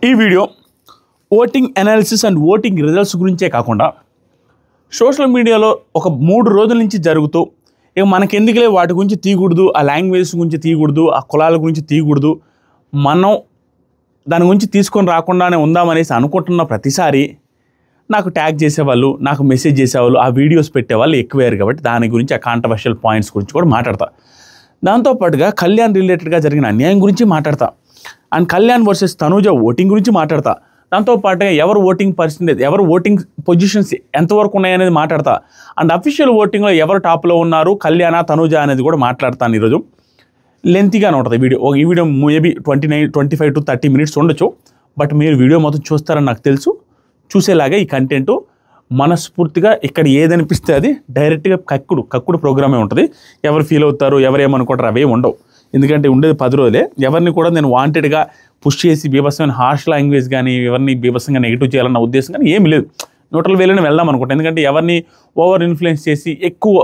ఈ video voting analysis and voting results గురించే కాకుండా సోషల్ మీడియాలో ఒక 3 రోజుల నుంచి జరుగుతూ ఇక మనకెందుకులే వాటి గురించి తీయకూడదు, ఆ లాంగ్వేజెస్ గురించి తీయకూడదు, ఆ కులాల గురించి తీయకూడదు, మనం దాని గురించి తీసుకొని రాకుండానే ఉందామనేసి అనుకుంటున్న ప్రతిసారి నాకు ట్యాగ్ చేసేవాళ్ళు, నాకు మెసేజ్ చేసేవాళ్ళు, ఆ వీడియోస్ పెట్టేవాళ్ళు ఎక్కువయ్యారు. కాబట్టి దాని గురించి ఆ కాంట్రవర్షియల్ పాయింట్స్ గురించి కూడా మాట్లాడతా. దాంతోపాటుగా కళ్యాణ్ రిలేటెడ్గా జరిగిన అన్యాయం గురించి మాట్లాడతా. And Kalyan versus Tanuja voting గురించి మాట్లాడతా. దాంతోపాటుగా ఎవరు ఓటింగ్ పర్సెంటేజ్, ఎవరు ఓటింగ్ పొజిషన్స్ ఎంతవరకు ఉన్నాయనేది మాట్లాడతా. అండ్ అఫీషియల్ ఓటింగ్లో ఎవరు టాప్లో ఉన్నారు, కళ్యాణ తనూజ అనేది కూడా మాట్లాడతాను ఈరోజు. లెంతీగానే ఉంటుంది ఈ వీడియో మేబీ 25 to 30 minutes ఉండొచ్చు. బట్ మీరు వీడియో మొత్తం చూస్తారని నాకు తెలుసు. చూసేలాగా ఈ కంటెంట్ మనస్ఫూర్తిగా ఇక్కడ ఏదనిపిస్తే అది డైరెక్ట్గా కక్కుడు ప్రోగ్రామే ఉంటుంది. ఎవరు ఫీల్ అవుతారు, ఎవరు ఏమనుకుంటారు అవే ఉండవు. ఎందుకంటే ఉండేది 10 రోజులే. ఎవరిని కూడా నేను వాంటెడ్గా పుష్ చేసి బీభత్సమైన హార్ష్ లాంగ్వేజ్ కానీ ఎవరిని బీభత్సంగా నెగిటివ్ చేయాలన్న ఉద్దేశం కానీ ఏమి లేదు. న్యూట్రల్ వేలోనే వెళ్దాం అనుకుంటాను. ఎందుకంటే ఎవరిని ఓవర్ ఇన్ఫ్లుయెన్స్ చేసి ఎక్కువ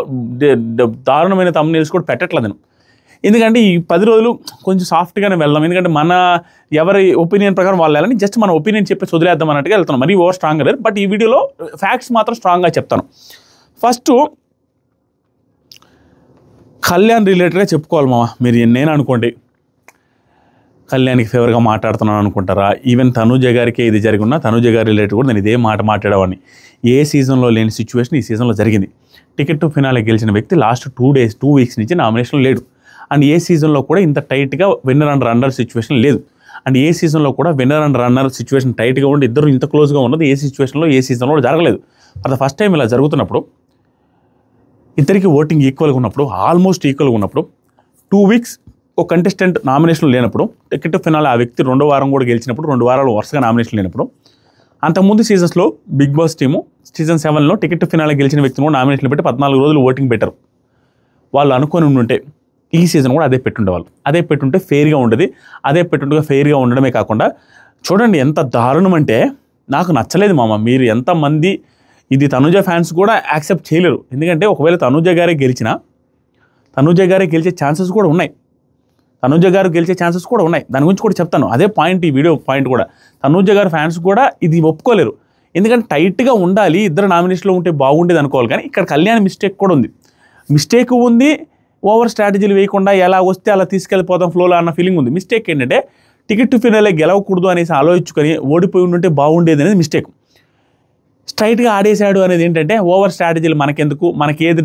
దారుణమైన thumbnails కూడా పెట్టట్లేదు నేను. ఎందుకంటే ఈ 10 రోజులు కొంచెం సాఫ్ట్గానే వెళ్దాం. ఎందుకంటే మన ఎవరి ఒపీనియన్ ప్రకారం వాళ్ళు వెళ్ళని జస్ట్ మన ఒపీనియన్ చెప్పి వదిలేద్దాం అన్నట్టుగా వెళ్తున్నాం. మరీ ఓవర్ స్ట్రాంగ్గా లేదు. బట్ ఈ వీడియోలో ఫ్యాక్ట్స్ మాత్రం స్ట్రాంగ్గా చెప్తాను. ఫస్ట్ కళ్యాణ్ రిలేటెడ్గా చెప్పుకోవాలి మామ. మీరు నేను అనుకోండి కళ్యాణ్కి ఫేవర్గా మాట్లాడుతున్నాను అనుకుంటారా? ఈవెన్ తనూజ గారికి ఇది జరిగినా తనూజ గారి రిలేటెడ్ కూడా నేను ఇదే మాట మాట్లాడేవాడిని. ఏ సీజన్లో లేని సిచ్యువేషన్ ఈ సీజన్లో జరిగింది. టికెట్ టు ఫినాలే గెలిచిన వ్యక్తి లాస్ట్ 2 వీక్స్ నుంచి నామినేషన్ లేడు. అండ్ ఏ సీజన్లో కూడా ఇంత టైట్గా విన్నర్ అండ్ రన్నర్ సిచ్యువేషన్ లేదు. అండ్ ఏ సీజన్లో కూడా విన్నర్ అండ్ రన్నర్ సిచ్యువేషన్ టైట్గా ఉండి ఇద్దరు ఇంత క్లోజ్గా ఉన్నది ఏ సిచ్యువేషన్లో ఏ సీజన్లో జరగలేదు. ఫర్ ద ఫస్ట్ టైం ఇలా జరుగుతున్నప్పుడు, ఇద్దరికి ఓటింగ్ ఈక్వల్గా ఉన్నప్పుడు, ఆల్మోస్ట్ ఈక్వల్గా ఉన్నప్పుడు, 2 వీక్స్ ఒక కంటెస్టెంట్ నామినేషన్ లేనప్పుడు, టికెట్ టు ఫినాలే ఆ వ్యక్తి 2వ వారం కూడా గెలిచినప్పుడు, 2 వారాలు వరుసగా నామినేషన్ లేనప్పుడు, అంతకుముందు సీజన్స్లో బిగ్ బాస్ టీము సీజన్ 7లో టికెట్ టు ఫినాలే గెలిచిన వ్యక్తిని కూడా నామినేషన్లు పెట్టి 14 రోజులు ఓటింగ్ పెట్టారు. వాళ్ళు అనుకొని ఉంటే ఈ సీజన్ కూడా అదే పెట్టుండేవాళ్ళు. అదే పెట్టుంటే ఫెయిర్గా ఉండేది. అదే పెట్టుండగా ఫెయిర్గా ఉండడమే కాకుండా చూడండి ఎంత దారుణం అంటే, నాకు నచ్చలేదు మామ. మీరు ఎంతమంది ఇది తనూజ ఫ్యాన్స్ కూడా యాక్సెప్ట్ చేయలేరు. ఎందుకంటే ఒకవేళ తనూజ గారే గెలిచినా తనూజ గారే గెలిచే ఛాన్సెస్ కూడా ఉన్నాయి. దాని గురించి కూడా చెప్తాను. అదే పాయింట్, ఈ వీడియో పాయింట్ కూడా. తనూజ గారి ఫ్యాన్స్ కూడా ఇది ఒప్పుకోలేరు. ఎందుకంటే టైట్గా ఉండాలి, ఇద్దరు నామినేషన్లో ఉంటే బాగుండేది అనుకోవాలి. కానీ ఇక్కడ కళ్యాణ్ మిస్టేక్ కూడా ఉంది. ఓవర్ స్ట్రాటజీలు వేయకుండా ఎలా వస్తే అలా తీసుకెళ్ళిపోతాం ఫ్లోలో అన్న ఫీలింగ్ ఉంది. మిస్టేక్ ఏంటంటే టికెట్ టు ఫినాలే గెలవకూడదు అనేసి ఆలోచించుకొని ఓడిపోయి ఉంటే బాగుండేది అనేది మిస్టేక్. స్ట్రైట్గా ఆడేశాడు అనేది ఏంటంటే ఓవర్ స్ట్రాటజీలు మనకెందుకు, మనకి ఏది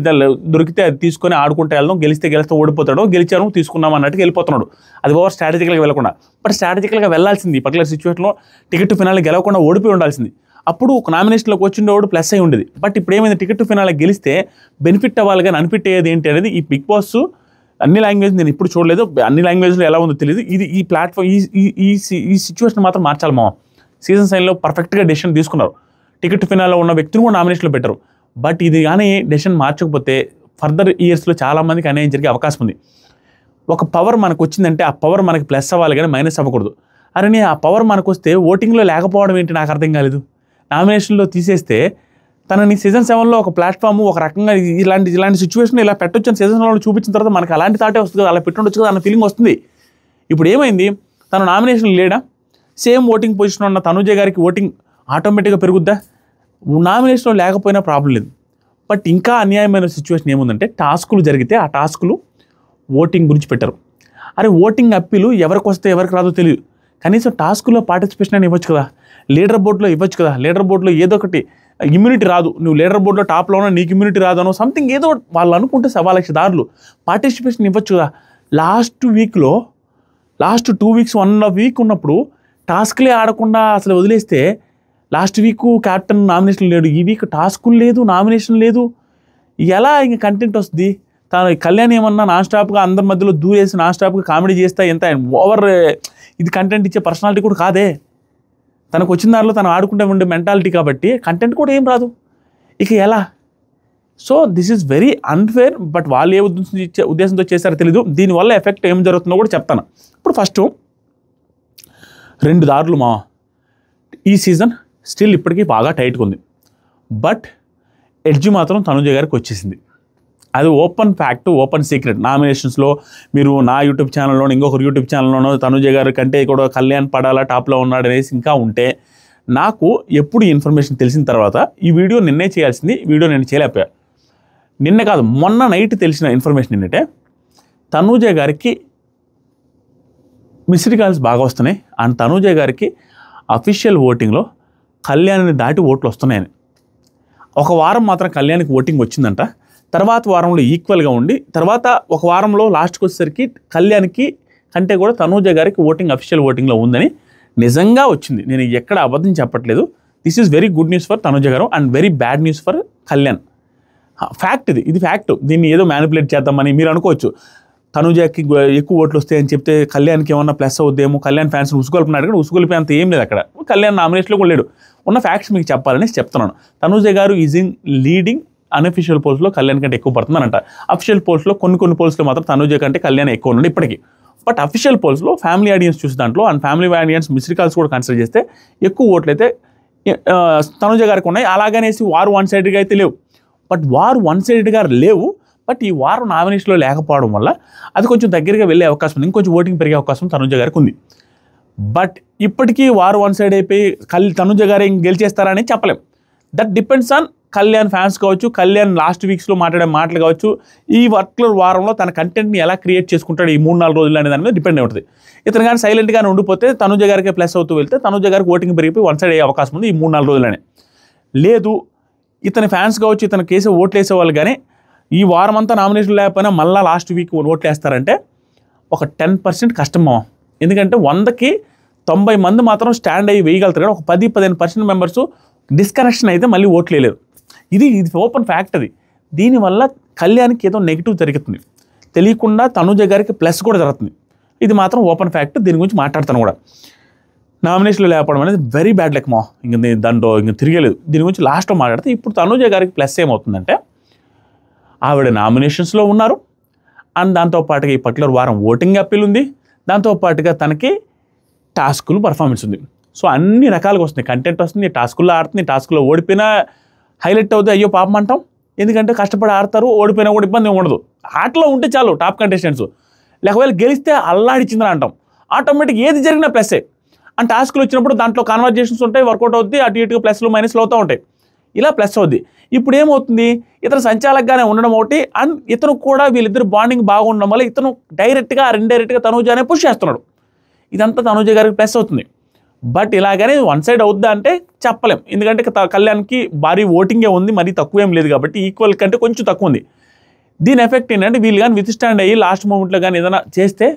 దొరికితే అది తీసుకొని ఆడుకుంటే వెళ్దాం, గెలిస్తే ఓడిపోతాడు, గెలిచాను తీసుకున్నాం అన్నట్టుగా వెళ్ళిపోతున్నాడు. అది ఓవర్ స్ట్రాటజికల్గా వెళ్ళకుండా. బట్ స్ట్రాటజికల్గా వెళ్ళాల్సింది పర్టికులర్ సిచ్యువేషన్లో టికెట్ టు ఫినాలే గెలవకుండా ఓడిపోయి ఉండాల్సింది. అప్పుడు ఒక నామినేషన్లోకి వచ్చిండేవాడు ప్లస్ అయి ఉండేది. బట్ ఇప్పుడు ఏమైంది, టికెట్ టు ఫినాలే గెలిస్తే బెనిఫిట్ అవ్వాలి కానీ అన్ఫిట్ అయ్యేది ఏంటి అనేది ఈ బిగ్ బాస్ అన్ని లాంగ్వేజ్ నేను ఇప్పుడు చూడలేదు, అన్ని లాంగ్వేజ్లో ఎలా ఉందో తెలియదు. ఈ ప్లాట్ఫామ్ ఈ సిచ్యువేషన్ మాత్రం మార్చాలి మామ. సీజన్ 9లో పర్ఫెక్ట్గా డెసిషన్ తీసుకున్నారు. టికెట్ టు ఫినాలే ఉన్న వ్యక్తిని కూడా నామినేషన్లో పెట్టారు. బట్ ఇది కానీ డెసిషన్ మార్చకపోతే ఫర్దర్ ఇయర్స్లో చాలామందికి అన్యాయం జరిగే అవకాశం ఉంది. ఒక పవర్ మనకు వచ్చిందంటే ఆ పవర్ మనకి ప్లస్ అవ్వాలి కానీ మైనస్ అవ్వకూడదు. అరే ఆ పవర్ మనకు వస్తే ఓటింగ్లో లేకపోవడం ఏంటి నాకు అర్థం కాలేదు. నామినేషన్లో తీసేస్తే తనని సీజన్ 7లో ఒక ప్లాట్ఫామ్ ఒక రకంగా ఇలాంటి సిచ్యువేషన్ ఇలా పెట్టొచ్చు అని సీజన్ 7లో చూపించిన తర్వాత మనకి అలాంటి థాటే వస్తుంది కదా, అలా పెట్టుండొచ్చు కదా అన్న ఫీలింగ్ వస్తుంది. ఇప్పుడు ఏమైంది, తను నామినేషన్ లేడా, సేమ్ ఓటింగ్ పొజిషన్ ఉన్న తనూజ గారికి ఓటింగ్ ఆటోమేటిక్గా పెరుగుద్దా? నామినేషన్లో లేకపోయినా ప్రాబ్లం లేదు. బట్ ఇంకా అన్యాయమైన సిచ్యువేషన్ ఏముందంటే టాస్కులు జరిగితే ఆ టాస్కులు ఓటింగ్ గురించి పెట్టారు. అరే ఓటింగ్ అప్పీలు ఎవరికి వస్తే ఎవరికి రాదో తెలియదు. కనీసం టాస్కుల్లో పార్టిసిపేషన్ అని ఇవ్వచ్చు కదా, లీడర్ బోర్డులో ఇవ్వచ్చు కదా. లీడర్ బోర్డులో ఏదో ఒకటి ఇమ్యూనిటీ రాదు, నువ్వు లీడర్ బోర్డులో టాప్లో ఉన్నా నీకు ఇమ్యూనిటీ రాదనో సంథింగ్ ఏదో వాళ్ళు అనుకుంటే 1,00,000 దారులు పార్టిసిపేషన్ ఇవ్వచ్చు కదా. లాస్ట్ 2 వీక్స్ 1.5 వీక్ ఉన్నప్పుడు టాస్క్లే ఆడకుండా అసలు వదిలేస్తే, లాస్ట్ వీక్ క్యాప్టెన్ నామినేషన్ లేడు, ఈ వీక్ టాస్కులు లేదు, నామినేషన్ లేదు, ఎలా ఇంక కంటెంట్ వస్తుంది? తను కళ్యాణ్ ఏమన్నా నాన్ స్టాప్గా అందరి మధ్యలో దూరేసి నాన్ స్టాప్గా కామెడీ చేస్తే ఎంత ఓవర్ ఇది కంటెంట్ ఇచ్చే పర్సనాలిటీ కూడా కాదే. తనకు వచ్చిన దానిలో తను ఆడుకుంటే ఉండే మెంటాలిటీ కాబట్టి కంటెంట్ కూడా ఏం రాదు. ఇక ఎలా? So this is very unfair. But వాళ్ళు ఏ ఉద్దేశంతో చేశారో తెలీదు. దీనివల్ల ఎఫెక్ట్ ఏం జరుగుతుందో కూడా చెప్తాను. ఇప్పుడు ఫస్ట్ 2 దారులు మా ఈ సీజన్ స్టిల్ ఇప్పటికీ బాగా టైట్గా ఉంది. బట్ ఎడ్జ్ మాత్రం తనూజ గారికి వచ్చేసింది. అది ఓపెన్ ఫ్యాక్ట్, ఓపెన్ సీక్రెట్. నామినేషన్స్లో మీరు నా యూట్యూబ్ ఛానల్లోనో ఇంకొకరు యూట్యూబ్ ఛానల్లోనో తనుజ గారి కంటే కూడా కళ్యాణ్ పడాలా టాప్లో ఉన్నాడు అనేసి ఇంకా ఉంటే, నాకు ఎప్పుడు ఈ ఇన్ఫర్మేషన్ తెలిసిన తర్వాత ఈ వీడియో నిన్నే చేయాల్సింది, వీడియో నేను చేయలేకపోయా. నిన్న కాదు, మొన్న నైట్ తెలిసిన ఇన్ఫర్మేషన్ ఏంటంటే తనుజ గారికి మిస్డ్ కాల్స్ బాగా వస్తున్నాయి అండ్ తనుజ గారికి అఫీషియల్ ఓటింగ్లో కళ్యాణ్ని దాటి ఓట్లు వస్తున్నాయని. ఒక వారం మాత్రం కళ్యాణ్కి ఓటింగ్ వచ్చిందంట, తర్వాత వారంలో ఈక్వల్గా ఉండి తర్వాత ఒక వారంలో లాస్ట్కి వచ్చేసరికి కళ్యాణ్కి కంటే కూడా తనుజ గారికి ఓటింగ్ అఫీషియల్ ఓటింగ్లో ఉందని నిజంగా వచ్చింది. నేను ఎక్కడ అబద్ధం చెప్పట్లేదు. This is very good news for Tanuja garu and very bad news for Kalyan. Fact ఇది ఫ్యాక్ట్. దీన్ని ఏదో మ్యానిపులేట్ చేద్దామని మీరు అనుకోవచ్చు. తనుజకి ఎక్కువ ఓట్లు వస్తాయని చెప్తే కళ్యాణ్కి ఏమన్నా ప్లస్ అవుద్దేమో, కళ్యాణ్ ఫ్యాన్స్ ఉసుగొల్పినాడు కానీ ఉసుగొల్పే అంత ఏం లేదు అక్కడ. కళ్యాణ్ నామినేషన్లో కూడా లేడు. ఉన్న ఫ్యాక్ట్స్ మీకు చెప్పాలని చెప్తున్నాను. Tanuja garu is in leading. Unofficial పోల్స్లో కళ్యాణ్ కంటే ఎక్కువ పడుతుందనంట. అఫీషియల్ పోల్స్లో కొన్ని పోల్స్లో మాత్రం తనుజ కంటే కళ్యాణ్ ఎక్కువ ఉన్నాడు ఇప్పటికీ. బట్ అఫీషియల్ పోల్స్లో ఫ్యామిలీ ఆడియన్స్ చూసే దాంట్లో and family audience missed calls కూడా కన్సిడర్ చేస్తే ఎక్కువ ఓట్లు అయితే తనుజ గారికి ఉన్నాయి. అలాగనేసి వారు వన్ సైడ్గా అయితే లేవు. బట్ వారు వన్ సైడ్గా లేవు. బట్ ఈ వారం నామినేషన్లో లేకపోవడం వల్ల అది కొంచెం దగ్గరగా వెళ్ళే అవకాశం ఉంది, ఇంకొంచెం ఓటింగ్ పెరిగే అవకాశం తనుజ గారికి ఉంది. బట్ ఇప్పటికీ వారు వన్ సైడ్ అయిపోయి తనుజ గారు గెలిచేస్తారని చెప్పలేం. That depends on Kalyan fans కావచ్చు, కళ్యాణ్ లాస్ట్ వీక్స్లో మాట్లాడే మాటలు కావచ్చు, ఈ పర్టికులర్ వారంలో తన కంటెంట్ని ఎలా క్రియేట్ చేసుకుంటాడు ఈ 3-4 రోజులు అనే దాని మీద డిపెండ్ అయి ఉంటుంది. ఇతను కానీ సైలెంట్గానే ఉండిపోతే తనుజ గారికి ప్లస్ అవుతూ వెళ్తే తనుజ గారికి ఓటింగ్ పెరిగిపోయి వన్ సైడ్ అయ్యే అవకాశం ఉంది ఈ 3-4 రోజులనే. లేదు ఇతని ఫ్యాన్స్ కావచ్చు, ఇతను కేసు ఓట్లు వేసేవాళ్ళు కానీ ఈ వారం అంతా నామినేషన్ లేకపోయినా మళ్ళీ లాస్ట్ వీక్ ఓట్లు వేస్తారంటే ఒక 10% కష్టమో. ఎందుకంటే 100కి 90 మంది మాత్రం స్టాండ్ అయ్యి వేయగలుగుతారు కానీ ఒక 10-15% మెంబర్స్ డిస్కనెక్షన్ అయితే మళ్ళీ ఓట్లు వేయలేరు. ఇది ఓపెన్ ఫ్యాక్ట్. అది దీనివల్ల కళ్యాణ్కి ఏదో నెగిటివ్ జరుగుతుంది, తెలియకుండా తనుజ గారికి ప్లస్ కూడా జరుగుతుంది. ఇది మాత్రం ఓపెన్ ఫ్యాక్ట్. దీని గురించి మాట్లాడతాను కూడా. నామినేషన్లో లేకపోవడం అనేది వెరీ బ్యాడ్ లెక్ ఇంక దాంట్లో ఇంక తిరగలేదు. దీని గురించి లాస్ట్లో మాట్లాడితే ఇప్పుడు తనుజ గారికి ప్లస్ ఏమవుతుందంటే ఆవిడ నామినేషన్స్లో ఉన్నారు అండ్ దాంతోపాటుగా ఈ పర్టికులర్ వారం ఓటింగ్ అప్పీల్ ఉంది, దాంతోపాటుగా తనకి టాస్కులు పర్ఫార్మెన్స్ ఉంది. సో అన్ని రకాలుగా వస్తుంది, కంటెంట్ వస్తుంది, టాస్కుల్లో ఆడుతుంది, టాస్కుల్లో ఓడిపోయినా హైలైట్ అవుతుంది, అయ్యో పాపం అంటాం. ఎందుకంటే కష్టపడి ఆడతారు, ఓడిపోయినా కూడా ఇబ్బంది ఉండదు. ఆటలో ఉంటే చాలు టాప్ కంటెస్టెంట్స్. లేకపోతే గెలిస్తే అల్లాడిచ్చిందని అంటాం. ఆటోమేటిక్ ఏది జరిగినా ప్లస్సే. అండ్ టాస్కులు వచ్చినప్పుడు దాంట్లో కన్వర్జేషన్స్ ఉంటాయి, వర్కౌట్ అవుతుంది, అటు ఇటుగా ప్లస్లు మైనస్లు అవుతూ ఉంటాయి. ఇలా ప్లస్ అవుద్ది. ఇప్పుడు ఏమవుతుంది, ఇతను సంచాలకుగానే ఉండడం ఒకటి అండ్ ఇతను కూడా వీళ్ళిద్దరు బాండింగ్ బాగుండడం వల్ల ఇతను డైరెక్ట్గా ఇండైరెక్ట్గా తనుజానే పుష్ చేస్తున్నాడు. ఇదంతా తనుజ గారికి ప్లస్ అవుతుంది. బట్ ఇలాగనే వన్ సైడ్ అవుద్దా అంటే చెప్పలేం. ఎందుకంటే కళ్యాణ్కి భారీ ఓటింగే ఉంది, మరీ తక్కువ ఏం లేదు కాబట్టి ఈక్వల్ కంటే కొంచెం తక్కువ ఉంది. దీని ఎఫెక్ట్ ఏంటంటే వీళ్ళు కానీ విత్ స్టాండ్ అయ్యి లాస్ట్ మూమెంట్లో కానీ ఏదైనా చేస్తే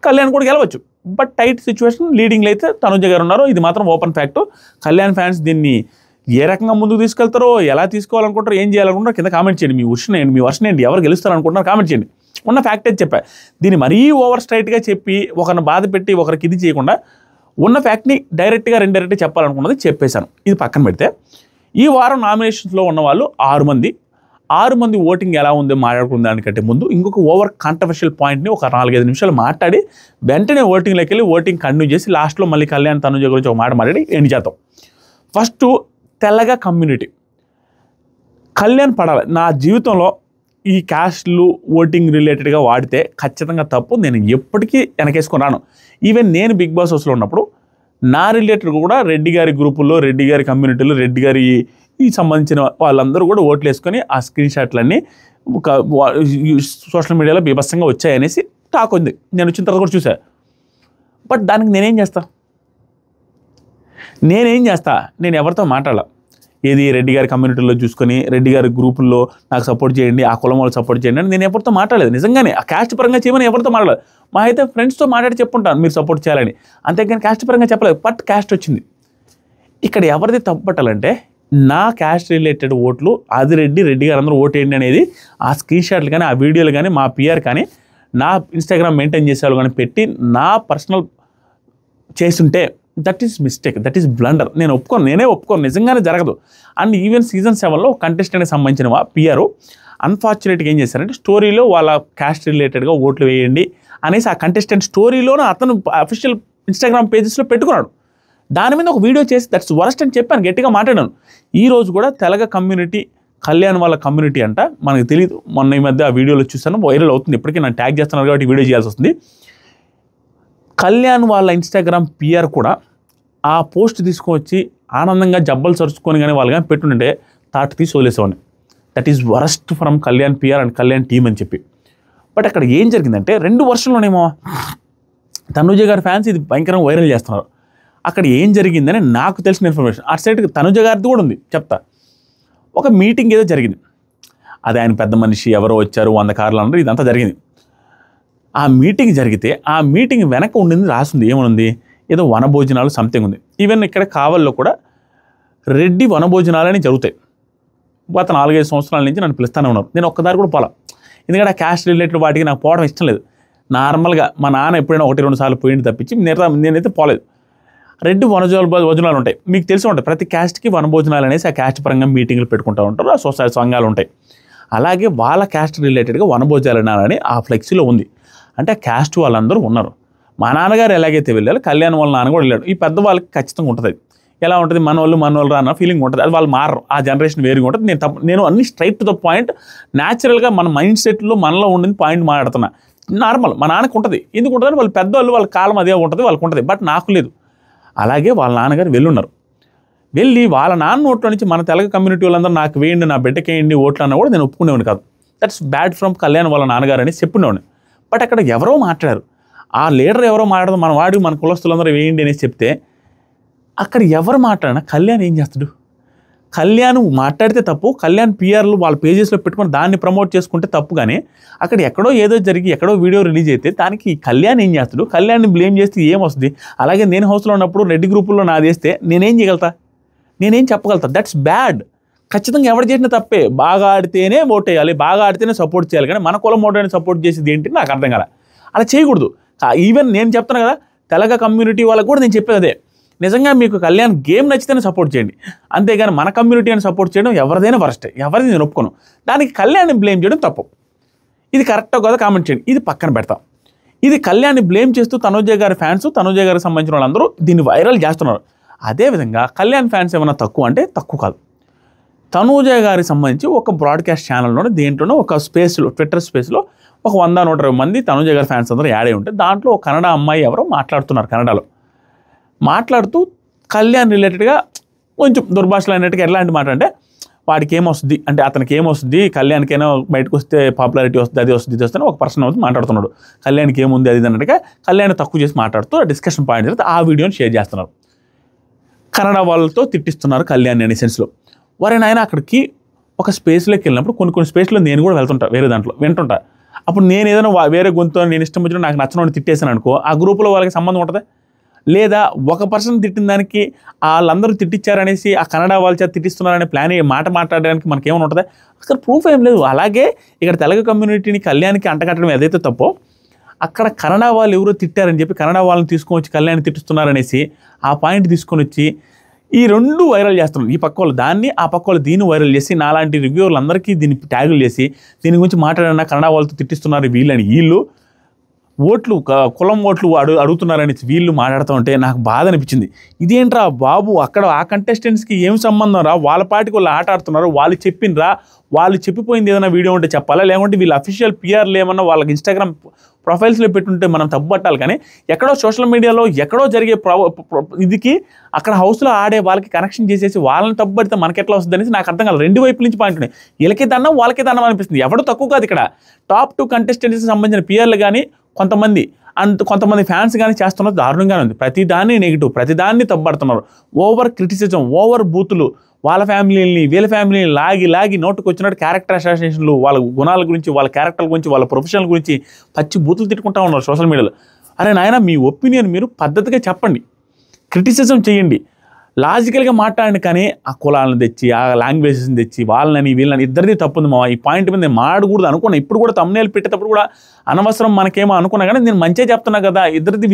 కళ్యాణ్ కూడా గెలవచ్చు. బట్ టైట్ సిచ్యువేషన్ లీడింగ్లో అయితే తనుజ గారు ఉన్నారు. ఇది మాత్రం ఓపెన్ ఫ్యాక్ట్. కళ్యాణ్ ఫ్యాన్స్ దీన్ని ఏ రకంగా ముందుకు తీసుకెళ్తారో, ఎలా తీసుకోవాలనుకుంటారో, ఏం చేయాలనుకుంటారో కింద కామెంట్ చేయండి. మీ వర్షన్ ఏంటి, ఎవరు గెలుస్తారనుకుంటున్నారో కామెంట్ చేయండి. ఉన్న ఫ్యాక్ట్ అయితే చెప్పా. దీన్ని మరీ ఓవర్ స్ట్రైట్గా చెప్పి ఒకరిని బాధ పెట్టి ఒకరికి ఇది చేయకుండా ఉన్న ఫ్యాక్ట్ని డైరెక్ట్గా ఇండైరెక్ట్గా చెప్పాలనుకున్నది చెప్పేశాను. ఇది పక్కన పెడితే ఈ వారం నామినేషన్స్లో ఉన్న వాళ్ళు 6 మంది ఓటింగ్ ఎలా ఉందో మాట్లాడుకున్న దానికంటే ముందు ఇంకొక ఓవర్ కాంట్రవర్షియల్ పాయింట్ని ఒక 4-5 నిమిషాలు మాట్లాడి వెంటనే ఓటింగ్లోకి వెళ్ళి ఓటింగ్ కంటిన్యూ చేసి లాస్ట్లో మళ్ళీ కళ్యాణ్ తనుజ గురించి ఒక మాట మాట్లాడి ఎండ్ చేద్దాం. ఫస్ట్ తెల్లగ కమ్యూనిటీ కళ్యాణ్ పడాలి. నా జీవితంలో ఈ క్యాస్ట్లు ఓటింగ్ రిలేటెడ్గా వాడితే ఖచ్చితంగా తప్పు. నేను ఎప్పటికీ వెనకేసుకొని రాను. ఈవెన్ నేను బిగ్ బాస్ హౌస్లో ఉన్నప్పుడు నా రిలేటెడ్ కూడా రెడ్డి గారి గ్రూపుల్లో, రెడ్డి గారి కమ్యూనిటీలో, రెడ్డి గారి ఈ సంబంధించిన వాళ్ళందరూ కూడా ఓట్లు వేసుకొని ఆ స్క్రీన్ షాట్లన్నీ ఒక సోషల్ మీడియాలో బీభత్సంగా వచ్చాయనేసి టాక్ ఉంది. నేను వచ్చిన తర్వాత కూడా చూసా. బట్ దానికి నేనేం చేస్తా? నేను ఎవరితో మాట్లాడాల? ఏది రెడ్డి గారి కమ్యూనిటీలో చూసుకొని రెడ్డి గారి గ్రూపుల్లో నాకు సపోర్ట్ చేయండి, ఆ కులం వాళ్ళు సపోర్ట్ చేయండి అని నేను ఎవరితో మాట్లాడలేదు. నిజంగానే ఆ క్యాస్ట్ పరంగా చేయమని ఎవరితో మాట్లాడలేదు. మా అయితే ఫ్రెండ్స్తో మాట్లాడి చెప్పుంటాను మీరు సపోర్ట్ చేయాలని, అంతేగాని క్యాస్ట్ పరంగా చెప్పలేదు. బట్ క్యాస్ట్ వచ్చింది. ఇక్కడ ఎవరిది తప్పట్టాలంటే నా క్యాస్ట్ రిలేటెడ్ ఓట్లు రెడ్డి గారు అందరూ ఓటు వేయండి అనేది ఆ స్క్రీన్ షాట్లు కానీ, ఆ వీడియోలు కానీ, మా పిఆర్ కానీ, నా ఇన్స్టాగ్రామ్ మెయింటైన్ చేసేవాళ్ళు కానీ పెట్టి నా పర్సనల్ చేస్తుంటే that is mistake, that is blunder. నేనే ఒప్పుకోను, నిజంగానే జరగదు. అండ్ ఈవెన్ సీజన్ 7లో కంటెస్టెంట్కి సంబంధించిన పిఆర్ అన్ఫార్చునేట్గా ఏం చేశారంటే స్టోరీలో వాళ్ళ క్యాస్ట్ రిలేటెడ్గా ఓట్లు వేయండి అనేసి ఆ కంటెస్టెంట్ స్టోరీలోనే అతను అఫీషియల్ ఇన్స్టాగ్రామ్ పేజెస్లో పెట్టుకున్నాడు. దాని మీద ఒక వీడియో చేసి దట్స్ వరస్ట్ అని చెప్పాను, గట్టిగా మాట్లాడాను. ఈరోజు కూడా తెలగ కమ్యూనిటీ కళ్యాణ్ వాళ్ళ కమ్యూనిటీ అంట, మనకు తెలియదు, మొన్న ఈ మధ్య ఆ వీడియోలో చూస్తాను, వైరల్ అవుతుంది, ఇప్పటికీ నన్ను ట్యాగ్ చేస్తున్నారు కాబట్టి వీడియో చేయాల్సి వస్తుంది. కళ్యాణ్ వాళ్ళ ఇన్స్టాగ్రామ్ పిఆర్ కూడా ఆ పోస్ట్ తీసుకొచ్చి ఆనందంగా జబ్బలు సరుచుకొని కానీ వాళ్ళు కానీ పెట్టుంటే తాట తీసి వదిలేసేవాడిని. That is worst from Kalyan PR and Kalyan team అని చెప్పి. బట్ అక్కడ ఏం జరిగిందంటే 2 వర్షంలోనేమో తనుజ గారి ఫ్యాన్స్ ఇది భయంకరంగా వైరల్ చేస్తున్నారు. అక్కడ ఏం జరిగిందని నాకు తెలిసిన ఇన్ఫర్మేషన్, అటు సైడ్ తనుజ గారిది కూడా ఉంది చెప్తా. ఒక మీటింగ్ ఏదో జరిగింది, అది ఆయన పెద్ద మనిషి ఎవరో వచ్చారు 100 కార్లు అన్నారు, ఇదంతా జరిగింది. ఆ మీటింగ్ జరిగితే ఆ మీటింగ్ వెనక ఉండింది రాసింది ఏమనుంది, ఏదో వనభోజనాలు సంథింగ్ ఉంది. ఈవెన్ ఇక్కడ కావల్లో కూడా రెడ్డి వనభోజనాలు అని జరుగుతాయి. గత 4-5 సంవత్సరాల నుంచి నన్ను పిలుస్తూనే ఉన్నారు. నేను ఒక్కదారి కూడా పోలా, ఎందుకంటే ఆ క్యాస్ట్ రిలేటెడ్ వాటికి నాకు పోవడం ఇష్టం లేదు. నార్మల్గా మా నాన్న ఎప్పుడైనా 1-2 సార్లు పోయింది తప్పించి నేనైతే పోలేదు. రెడ్డి భోజనాలు ఉంటాయి, మీకు తెలిసి ఉంటాయి. ప్రతి క్యాస్ట్కి వనభోజనాలు అనేసి ఆ క్యాస్ట్ పరంగా మీటింగ్లు పెట్టుకుంటూ ఉంటారు, ఆ సొసైటీ సంఘాలు ఉంటాయి. అలాగే వాళ్ళ క్యాస్ట్ రిలేటెడ్గా వనభోజనాలు అని ఆ ఫ్లెక్సీలో ఉంది. అంటే ఆ క్యాస్ట్ వాళ్ళందరూ ఉన్నారు. మా నాన్నగారు ఎలాగైతే వెళ్ళారు, కళ్యాణ్ వాళ్ళ నాన్న కూడా వెళ్ళాడు. ఈ పెద్ద వాళ్ళకి ఖచ్చితంగా ఉంటుంది, ఎలా ఉంటుంది, మన వాళ్ళు రా అన్న ఫీలింగ్ ఉంటుంది. అది వాళ్ళు మారరు, ఆ జనరేషన్ వేరుగా ఉంటుంది. నేను అన్ని స్ట్రైట్ టు ద పాయింట్, న్యాచురల్గా మన మైండ్ సెట్లో మనలో ఉండింది పాయింట్ మాట్లాడుతున్నా. నార్మల్ మా నాన్నకు ఉంటుంది, ఎందుకు ఉంటుంది, వాళ్ళు పెద్దవాళ్ళు వాళ్ళ కాలం అదే ఉంటుంది, వాళ్ళకు ఉంటుంది. బట్ నాకు లేదు. అలాగే వాళ్ళ నాన్నగారు వెళ్ళి వాళ్ళ నాన్న నోట్లో నుంచి మన తెలగ కమ్యూనిటీ వాళ్ళందరూ నాకు వేయండి, నా బిడ్డకి వేయండి ఓట్లు అన్నా కూడా నేను ఒప్పుకునేవాడిని కాదు. దట్స్ బ్యాడ్ ఫ్రమ్ కళ్యాణ్ వాళ్ళ నాన్నగారు అని చెప్పినవాడిని. బట్ అక్కడ ఎవరో మాట్లాడారు, ఆ లీడర్ ఎవరో మాట్లాడదు, మన కులస్తులందరూ వేయండి అనేసి చెప్తే అక్కడ ఎవరు మాట్లాడినా కళ్యాణ్ ఏం చేస్తాడు, కళ్యాణ్ మాట్లాడితే తప్పు, కళ్యాణ్ పిఆర్లు వాళ్ళ పేజెస్లో పెట్టుకొని దాన్ని ప్రమోట్ చేసుకుంటే తప్పు. కానీ అక్కడ ఎక్కడో ఏదో జరిగి ఎక్కడో వీడియో రిలీజ్ అయితే దానికి కళ్యాణ్ ఏం చేస్తాడు, కళ్యాణ్ని బ్లేమ్ చేస్తే ఏమొస్తుంది. అలాగే నేను హౌస్లో ఉన్నప్పుడు రెడ్డి గ్రూపుల్లో నాది వేస్తే నేనేం చేయగలుగుతా, నేనేం చెప్పగలుగుతా. That's bad. ఖచ్చితంగా ఎవరు చేసిన తప్పే. బాగా ఆడితేనే ఓట్ వేయాలి, బాగా ఆడితేనే సపోర్ట్ చేయాలి. కానీ మన కులం ఓటని సపోర్ట్ చేసేది ఏంటి నాకు అర్థం కాలే. అలా చేయకూడదు. ఈవెన్ నేను చెప్తాను కదా, తెలగ కమ్యూనిటీ వాళ్ళకు కూడా నేను చెప్పేది అదే, నిజంగా మీకు కళ్యాణ్ గేమ్ నచ్చితేనే సపోర్ట్ చేయండి, అంతేగాని మన కమ్యూనిటీ అని సపోర్ట్ చేయడం ఎవరిదైనా వరస్టే, ఎవరిది నేను ఒప్పుకోను. దానికి కళ్యాణ్ని బ్లేమ్ చేయడం తప్పు. ఇది కరెక్టో కదా కామెంట్ చేయండి, ఇది పక్కన పెడతాం. ఇది కళ్యాణ్ని బ్లేమ్ చేస్తూ తనుజ గారి ఫ్యాన్స్, తనుజ గారికి సంబంధించిన వాళ్ళందరూ దీన్ని వైరల్ చేస్తున్నారు. అదేవిధంగా కళ్యాణ్ ఫ్యాన్స్ ఏమైనా తక్కువ అంటే తక్కువ కాదు. తనుజ గారికి సంబంధించి ఒక బ్రాడ్కాస్ట్ ఛానల్లోనే దేంట్లోనో ఒక స్పేస్లో, ట్విట్టర్ స్పేస్లో ఒక 100-120 మంది తనుజ గారి ఫ్యాన్స్ అందరూ యాడ్ అయి ఉంటే దాంట్లో ఒక కన్నడ అమ్మాయి ఎవరో మాట్లాడుతున్నారు, కన్నడలో మాట్లాడుతూ కళ్యాణ్ రిలేటెడ్గా కొంచెం దుర్భాషలు అయినట్టుగా. ఎలాంటి మాట అంటే వాడికి ఏమొస్తుంది అంటే అతనికి ఏమొస్తుంది, కళ్యాణ్కైనా బయటకు వస్తే పాపులారిటీ వస్తుంది, అది వస్తుంది, ఇది వస్తుంది ఒక పర్సన్ అవుతుంది మాట్లాడుతున్నాడు, కళ్యాణ్కి ఏముంది అది అన్నట్టుగా కళ్యాణ్ తక్కువ చేసి మాట్లాడుతూ డిస్కషన్ పాయింట్ జరిగితే ఆ వీడియోని షేర్ చేస్తున్నారు. కన్నడ వాళ్ళతో తిట్టిస్తున్నారు కళ్యాణ్ అనే సెన్స్లో. వారే నాయన అక్కడికి ఒక స్పేస్లోకి వెళ్ళినప్పుడు కొన్ని స్పేస్లో నేను కూడా వెళ్తుంటా, వేరే దాంట్లో వింటుంటా. అప్పుడు నేను ఏదైనా వేరే గొంతు నేను ఇష్టం వచ్చిన నాకు నచ్చని తిట్టేసాను అనుకో, ఆ గ్రూప్లో వాళ్ళకి సంబంధం ఉంటుంది. లేదా ఒక పర్సన్ తిట్టిన దానికి వాళ్ళందరూ తిట్టించారనేసి ఆ కన్నడ వాళ్ళ చేత తిట్టిస్తున్నారనే ప్లాన్ మాట మాట్లాడడానికి మనకి ఏమైనా ఉంటుంది, అసలు ప్రూఫ్ ఏం లేదు. అలాగే ఇక్కడ తెలుగు కమ్యూనిటీని కళ్యాణ్కి అంటగట్టడం ఏదైతే తప్పో, అక్కడ కన్నడ వాళ్ళు ఎవరో తిట్టారని చెప్పి కన్నడ వాళ్ళని తీసుకొని వచ్చి కళ్యాణ్ తిట్టిస్తున్నారనేసి ఆ పాయింట్ తీసుకొని వచ్చి ఈ 2 వైరల్ చేస్తున్నారు. ఈ పక్క వాళ్ళు దాన్ని, ఆ పక్క వాళ్ళు దీన్ని వైరల్ చేసి నాలాంటి రివ్యూవర్లు అందరికీ దీన్ని ట్యాగులు చేసి దీని గురించి మాట్లాడినా కన్నడ వాళ్ళతో తిట్టిస్తున్నారు వీళ్ళు ఓట్లు కులం ఓట్లు అడుగుతున్నారని వీళ్ళు మాట్లాడుతూ ఉంటే నాకు బాధ అనిపించింది. ఇదేంట్రా బాబు, అక్కడ ఆ కంటెస్టెంట్స్కి ఏం సంబంధం రా, వాళ్ళ పాటికి వాళ్ళు ఆట ఆడుతున్నారు, వాళ్ళు చెప్పినరా, వాళ్ళు చెప్పిపోయింది ఏదైనా వీడియో ఉంటే చెప్పాలా, లేకుంటే వీళ్ళు అఫీషియల్ పిఆర్లు ఏమన్నా వాళ్ళకి ఇన్స్టాగ్రామ్ ప్రొఫైల్స్లో పెట్టుంటే మనం తప్పుపట్టాలి. కానీ ఎక్కడో సోషల్ మీడియాలో ఎక్కడో జరిగే ఇదికి అక్కడ హౌస్లో ఆడే వాళ్ళకి కనెక్షన్ చేసేసి వాళ్ళని తప్పుపడితే మనకి ఎట్లా వస్తుంది అనేసి నాకు అర్థం కాదు. 2 వైపుల నుంచి పాయింట్ ఉన్నాయి, వీళ్ళకి దండం వాళ్ళకి దండం అనిపిస్తుంది. ఎవడో తక్కువ కాదు. ఇక్కడ టాప్ 2 కంటెస్టెంట్స్కి సంబంధించిన పిఆర్లు కానీ కొంతమంది ఫ్యాన్స్ కానీ చేస్తున్నది దారుణంగానే ఉంది. ప్రతిదాన్ని నెగిటివ్, ప్రతిదాన్ని తప్పుపడుతున్నారు. ఓవర్ క్రిటిసిజం, ఓవర్ బూతులు, వాళ్ళ ఫ్యామిలీని వీళ్ళ ఫ్యామిలీని లాగి నోటుకు వచ్చినట్టు క్యారెక్టర్ అసాసినేషన్లు, వాళ్ళ గుణాల గురించి, వాళ్ళ క్యారెక్టర్ల గురించి, వాళ్ళ ప్రొఫెషనల్ గురించి పచ్చి బూతులు తిట్టుకుంటా ఉన్నారు సోషల్ మీడియాలో. అరే నాయన, మీ ఒపీనియన్ మీరు పద్ధతిగా చెప్పండి, క్రిటిసిజం చేయండి, లాజికల్గా మాట్లాడండి. కానీ ఆ కులాలను తెచ్చి, ఆ లాంగ్వేజెస్ని తెచ్చి, వాళ్ళని వీళ్ళని ఇద్దరిది తప్పుంది మా ఈ పాయింట్ మీద నేను మాడకూడదు అనుకున్నా. ఇప్పుడు కూడా తమ్నేల్ పెట్టేటప్పుడు కూడా అనవసరం మనకేమో అనుకున్నా, కానీ నేను మంచిగా చెప్తున్నా కదా, ఇద్దరి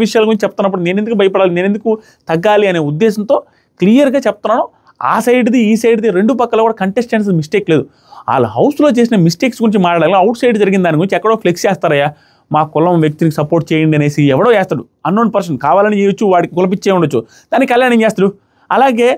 విషయాల గురించి చెప్తున్నప్పుడు నేను ఎందుకు భయపడాలి, నేను ఎందుకు తగ్గాలి అనే ఉద్దేశంతో క్లియర్గా చెప్తున్నాను. ఆ సైడ్ది ఈ సైడ్ది 2 పక్కల కూడా కంటెస్టెంట్స్ మిస్టేక్ లేదు. వాళ్ళ హౌస్లో చేసిన మిస్టేక్స్ గురించి మాట్లాడాలి. అవుట్ సైడ్ జరిగిన దాని గురించి ఎక్కడో ఫ్లెక్స్ చేస్తారయ్యా, మా కులం వ్యక్తిని సపోర్ట్ చేయండి అనేసి ఎవడో చేస్తాడు, అన్నోన్ పర్సన్ కావాలని చేయొచ్చు, వాడికి కులపిచ్చే ఉండొచ్చు, దానికి కళ్యాణ్ ఏం చేస్తాడు. అలాగే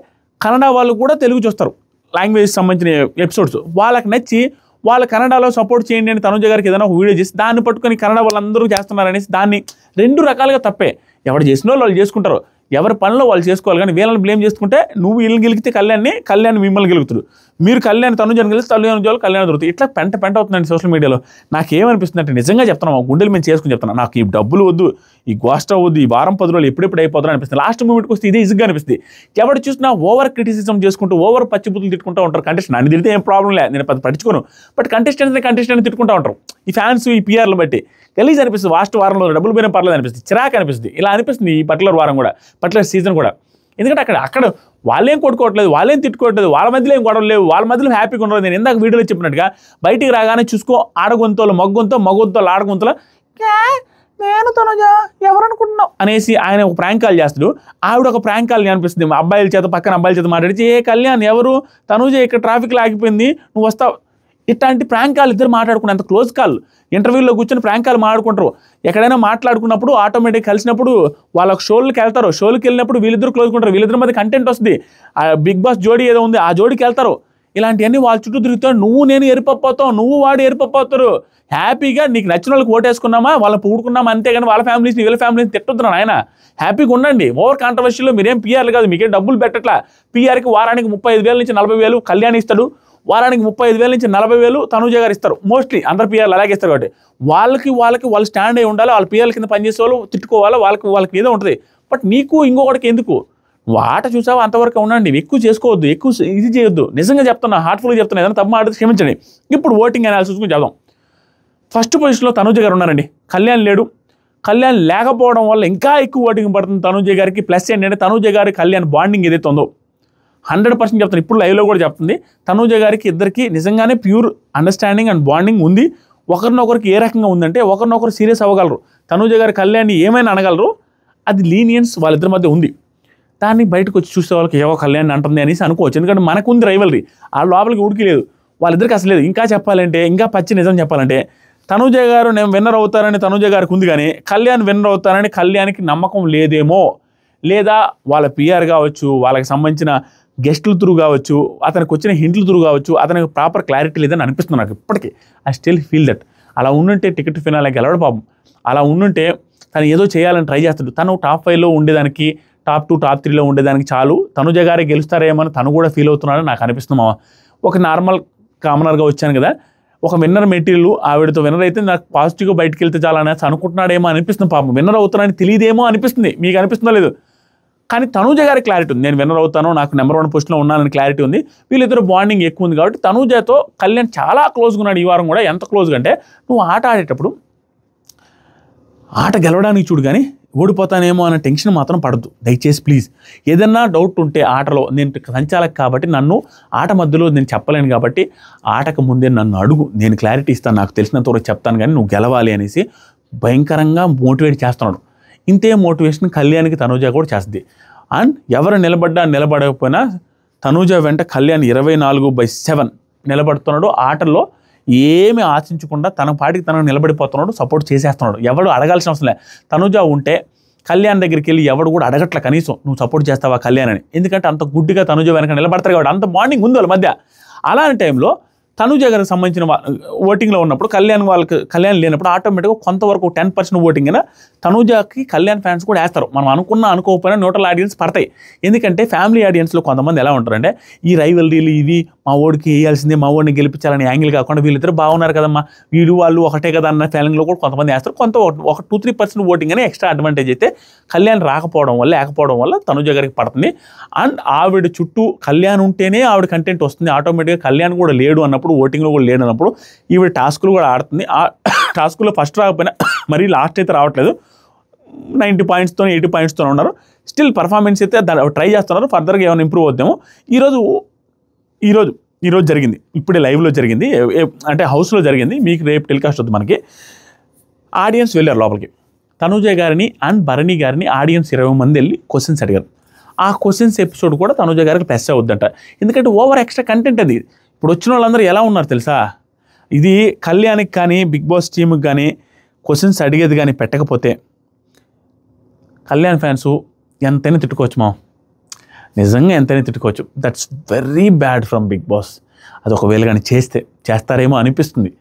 కన్నడ వాళ్ళు కూడా తెలుగు చూస్తారు, లాంగ్వేజ్ సంబంధించిన ఎపిసోడ్స్ వాళ్ళకి నచ్చి వాళ్ళ కన్నడలో సపోర్ట్ చేయండి అని తనుజ గారికి ఏదైనా ఒక వీడియో చేసి దాన్ని పట్టుకొని కన్నడ వాళ్ళందరూ చేస్తున్నారనేసి దాన్ని 2 రకాలుగా తప్పే. ఎవరు చేసిన వాళ్ళు చేసుకుంటారు, ఎవరి పనిలో వాళ్ళు చేసుకోవాలి. కానీ వీళ్ళని బ్లేమ్ చేసుకుంటే నువ్వు వీళ్ళని గెలిగితే కళ్యాణ్ మిమ్మల్ని గెలుగుతాడు, మీరు కళ్యాణ్ తనుజని గెలిస్తే కళ్యాణ్ దొరుకుతుంది. ఇట్లా పెంట అవుతుందండి సోషల్ మీడియాలో. నాకేమనిపిస్తుంది అంటే నిజంగా చెప్తున్నాం, గుండెలు మేము చేసుకుని చెప్తున్నాను, నాకు ఈ డబ్బులు వద్దు, ఈ గోష్ట వద్దు, ఈ వారం 10 రోజులు ఎప్పుడెప్పుడు అయిపోతుందో అనిపిస్తుంది. లాస్ట్ మూమెంట్కి వస్తే ఇదే ఈజీగా అనిపిస్తుంది. ఎవరు చూసినా ఓవర్ క్రిటిసిజం చేసుకుంటూ ఓవర్ పచ్చిబుద్ధులు తిట్టుకుంటూ ఉంటారు. కంటెస్టెంట్ నన్ను తిడితే ఏం ప్రాబ్లం లేదు, నేను పట్టించుకోను. బట్ కంటెస్టెంట్ తిట్టుకుంటూ ఉంటారు ఈ ఫ్యాన్స్, ఈ పిఆర్లు బట్టి గలీజ్ అనిపిస్తుంది. లాస్ట్ వారంలో డబ్బులు పోయినా పర్లేదు అనిపిస్తుంది, చిరాకు అనిపిస్తుంది. ఇలా అనిపిస్తుంది ఈ పర్టికులర్ వారం కూడా, పర్టికులర్ సీజన్ కూడా. ఎందుకంటే అక్కడ వాళ్ళేం కొట్టుకోవట్లేదు, వాళ్ళేం తిట్టుకోవట్లేదు, వాళ్ళ మధ్యలో ఏం గొడవలు లేవు, వాళ్ళ మధ్యలో హ్యాపీగా ఉండదు. నేను ఇందాక వీడియోలో చెప్పినట్టుగా బయటికి రాగానే చూసుకో ఆడగొంతలు మగ్గొంతలు ఆడగొంతలు నేను తనుజ ఎవరు అనుకుంటున్నావు అనేసి ఆయన ఒక ప్రాంక్ కాల్ చేస్తాడు, ఆవిడ ఒక ప్రాంక్ కాల్ అనిపిస్తుంది. అబ్బాయిల చేత పక్కన అబ్బాయిల చేత మాట్లాడిచి ఏ కళ్యాణ్ ఎవరు తనుజ ఇక్కడ ట్రాఫిక్లో ఆగిపోయింది నువ్వు వస్తావు, ఇట్లాంటి ప్రాంక్ కాల్ ఇద్దరు మాట్లాడుకున్నారు. అంత క్లోజ్ కాల్, ఇంటర్వ్యూలో కూర్చొని ప్రాంక్ కాల్ మాట్లాడుకుంటారు. ఎక్కడైనా మాట్లాడుకున్నప్పుడు ఆటోమేటిక్ కలిసినప్పుడు వాళ్ళ షోలకి వెళ్తారు, షోలకి వెళ్ళినప్పుడు వీళ్ళిద్దరు క్లోజ్ ఉంటారు, వీళ్ళిద్దరి మధ్య కంటెంట్ వస్తుంది. ఆ బిగ్ బాస్ జోడీ ఏదో ఉంది ఆ జోడీకి వెళ్తారు. ఇలాంటివన్నీ వాళ్ళ చుట్టూ తిరుగుతావు, నువ్వు నేను ఎరిపపోతావు, నువ్వు వాడు ఎరిపపోతారు. హ్యాపీగా నీకు నచ్చిన వాళ్ళకి ఓటేసుకున్నామా, వాళ్ళని పూడుకున్నామా, అంతేగాని వాళ్ళ ఫ్యామిలీస్ని వీళ్ళ ఫ్యామిలీని తిట్టుతున్నాను. ఆయన హ్యాపీగా ఉండండి. ఓవర్ కాంట్రవర్షియల్లో మీరేం పీఆర్లు కాదు, మీకేం డబ్బులు పెట్టట్లా. పీఆర్కి వారానికి 35,000 నుంచి 40,000 కళ్యాణ్ ఇస్తాడు, వారానికి 35,000 నుంచి 40,000 తనుజ గారు ఇస్తారు. మోస్ట్లీ అందరు పీఆర్లు అలాగే ఇస్తారు. కాబట్టి వాళ్ళు స్టాండ్ అయి ఉండాలి. వాళ్ళ పీఆర్ల కింద పనిచేసే వాళ్ళు తిట్టుకోవాలి, వాళ్ళకి ఏదో ఉంటుంది. బట్ నీకు ఇంకొకటికి ఎందుకు, నువ్వు ఆట చూసావు అంతవరకు ఉండండి, ఎక్కువ చేసుకోవద్దు, ఎక్కువ ఇది చేయొద్దు. నిజంగా చెప్తున్నా, హార్ట్ఫుల్గా చెప్తున్నా, ఏదైనా తప్పు ఆడితే క్షమించండి. ఇప్పుడు ఓటింగ్ అనాలిసిస్ గురించి చెప్దాం. ఫస్ట్ పొజిషన్లో తనుజ గారు ఉన్నారండి, కళ్యాణ్ లేడు. కళ్యాణ్ లేకపోవడం వల్ల ఇంకా ఎక్కువ ఓటింగ్ పడుతుంది తనుజ గారికి. ప్లస్ ఏంటంటే తనుజ గారి కళ్యాణ్ బాండింగ్ ఏదైతే ఉందో 100% చెప్తాను, ఇప్పుడు లైవ్లో కూడా చెప్తుంది. తనుజ గారికి ఇద్దరికి నిజంగానే ప్యూర్ అండర్స్టాండింగ్ అండ్ బాండింగ్ ఉంది. ఒకరినొకరికి ఏ రకంగా ఉందంటే ఒకరినొకరు సీరియస్ అవ్వగలరు. తనుజ గారి కళ్యాణ్ని ఏమైనా అనగలరు, అది లీనియన్స్ వాళ్ళిద్దరి మధ్య ఉంది. దాన్ని బయటకు వచ్చి చూసే వాళ్ళకి ఏవో కళ్యాణ్ అంటుంది అనేసి అనుకోవచ్చు. ఎందుకంటే మనకు ఉంది రైవలరీ, ఆ లోపలికి ఉడికి లేదు, వాళ్ళిద్దరికి అసలు లేదు. ఇంకా చెప్పాలంటే, ఇంకా పచ్చి నిజం చెప్పాలంటే, తనుజ గారు నేను విన్నర్ అవుతానని తనుజ గారికి ఉంది, కానీ కళ్యాణ్ విన్నర్ అవుతానని కళ్యాణ్కి నమ్మకం లేదేమో. లేదా వాళ్ళ పిఆర్ కావచ్చు, వాళ్ళకి సంబంధించిన గెస్టుల త్రూ కావచ్చు, అతనికి వచ్చిన హింట్ల త్రూ కావచ్చు, అతనికి ప్రాపర్ క్లారిటీ లేదని అనిపిస్తుంది నాకు ఇప్పటికీ. I still feel that. అలా ఉండుంటే టికెట్ ఫినాలే గెలవడం పాపం. అలా ఉండుంటే తను ఏదో చేయాలని ట్రై చేస్తాడు. తను టాప్ 5లో ఉండేదానికి, టాప్ 2, టాప్ 3లో ఉండేదానికి చాలు. తనుజ గారే గెలుస్తారేమని తను కూడా ఫీల్ అవుతున్నాడని నాకు అనిపిస్తుంది. ఒక నార్మల్ కామనర్గా వచ్చాను కదా, ఒక విన్నర్ మెటీరియల్ ఆవిడతో విన్నర్ అయితే నాకు పాజిటివ్గా బయటకు వెళ్తే చాలా అనేసి అనుకుంటున్నాడేమో అనిపిస్తుంది. పాపం విన్నర్ అవుతానని తెలియదేమో అనిపిస్తుంది. మీకు అనిపిస్తుందో లేదు, కానీ తనుజ గారి క్లారిటీ ఉంది, నేను విన్నర్ అవుతాను, నాకు నెంబర్ 1 పొజిషన్లో ఉన్నానని క్లారిటీ ఉంది. వీళ్ళిద్దరు బాండింగ్ ఎక్కువ ఉంది. కాబట్టి తనుజతో కళ్యాణ్ చాలా క్లోజ్గా ఉన్నాడు ఈ వారం కూడా. ఎంత క్లోజ్గా అంటే, నువ్వు ఆట ఆడేటప్పుడు ఆట గెలవడానికి చూడు, కానీ ఓడిపోతానేమో అన్న టెన్షన్ మాత్రం పడద్దు దయచేసి ప్లీజ్. ఏదన్నా డౌట్ ఉంటే ఆటలో, నేను సంచాలక కాబట్టి నన్ను ఆట మధ్యలో నేను చెప్పలేను కాబట్టి ఆటకు ముందే నన్ను అడుగు, నేను క్లారిటీ ఇస్తాను, నాకు తెలిసినంత వరకు చెప్తాను, కానీ నువ్వు గెలవాలి అనేసి భయంకరంగా మోటివేట్ చేస్తున్నాడు. ఇంతే మోటివేషన్ కళ్యాణ్కి తనుజ కూడా చేస్తుంది. అండ్ ఎవరు నిలబడకపోయినా తనుజ వెంట కళ్యాణ్ 24/7 నిలబడుతున్నాడు. ఆటల్లో ఏమి ఆశించకుండా తన పాటికి తనకు నిలబడిపోతున్నాడు, సపోర్ట్ చేసేస్తున్నాడు. ఎవడు అడగాల్సిన అవసరం లేదు. తనుజ ఉంటే కళ్యాణ్ దగ్గరికి వెళ్ళి ఎవడు కూడా అడగట్ల కనీసం నువ్వు సపోర్ట్ చేస్తావా కళ్యాణ్ అని. ఎందుకంటే అంత గుడ్డిగా తనుజ వెనక నిలబడతారు కాబట్టి, అంత బాండింగ్ ఉంది వాళ్ళ మధ్య. అలాంటి టైంలో తనుజ గారికి సంబంధించిన ఓటింగ్లో ఉన్నప్పుడు కళ్యాణ్ లేనప్పుడు ఆటోమేటిక్గా కొంతవరకు 10% ఓటింగ్ అయినా తనుజకి కళ్యాణ్ ఫ్యాన్స్ కూడా వేస్తారు. మనం అనుకోకపోయినా న్యూట్రల్ ఆడియన్స్ పడతాయి. ఎందుకంటే ఫ్యామిలీ ఆడియన్స్లో కొంతమంది ఎలా ఉంటారంటే, ఈ రైవల్రీలు ఇవి మా ఓడికి వేయాల్సిందే, మా ఓడిని గెలిపించాలని యాంగిల్ కాకుండా వీళ్ళిద్దరు బాగున్నారు కదమ్మా, వీళ్ళు వాళ్ళు ఒకటే కదా అన్న ఫీలింగ్లో కూడా కొంతమంది వేస్తారు. ఒక 2-3% ఓటింగ్ అని ఎక్స్ట్రా అడ్వాంటేజ్ అయితే కళ్యాణ్ లేకపోవడం వల్ల తనుజ గారికి పడుతుంది. అండ్ ఆవిడ చుట్టూ కళ్యాణ్ ఉంటేనే ఆవిడ కంటెంట్ వస్తుంది. ఆటోమేటిక్గా కళ్యాణ్ కూడా లేడు అన్నప్పుడు, ఓటింగ్లో కూడా లేడన్నప్పుడు ఈవిడ టాస్కులు కూడా ఆడుతుంది. ఆ టాస్కుల్లో ఫస్ట్ రాకపోయినా మరీ లాస్ట్ అయితే రావట్లేదు, 90 పాయింట్స్తో 80 పాయింట్స్తో ఉన్నారు. స్టిల్ పర్ఫార్మెన్స్ అయితే ట్రై చేస్తున్నారు. ఫర్దర్గా ఏమైనా ఇంప్రూవ్ అవుతామో. ఈరోజు జరిగింది, ఇప్పుడే లైవ్లో జరిగింది, అంటే హౌస్లో జరిగింది. మీకు రేపు టెలికాస్ట్ వద్దు. మనకి ఆడియన్స్ వెళ్ళారు లోపలికి. తనుజ గారిని అండ్ భరణి గారిని ఆడియన్స్ 20 మంది వెళ్ళి క్వశ్చన్స్ అడిగారు. ఆ క్వశ్చన్స్ ఎపిసోడ్ కూడా తనుజ గారికి ప్లస్ అవుద్దంట. ఎందుకంటే ఓవర్ ఎక్స్ట్రా కంటెంట్ అది. ఇప్పుడు వచ్చిన వాళ్ళందరూ ఎలా ఉన్నారు తెలుసా, ఇది కళ్యాణ్కి కానీ బిగ్ బాస్ టీమ్కి కానీ క్వశ్చన్స్ అడిగేది కానీ పెట్టకపోతే కళ్యాణ్ ఫ్యాన్స్ ఎంతైనా తిట్టుకోవచ్చు. నిజంగా ఎంతైనా తిట్టుకోవచ్చు. That's very bad from Bigg Boss. అది ఒకవేళ కానీ చేస్తారేమో అనిపిస్తుంది.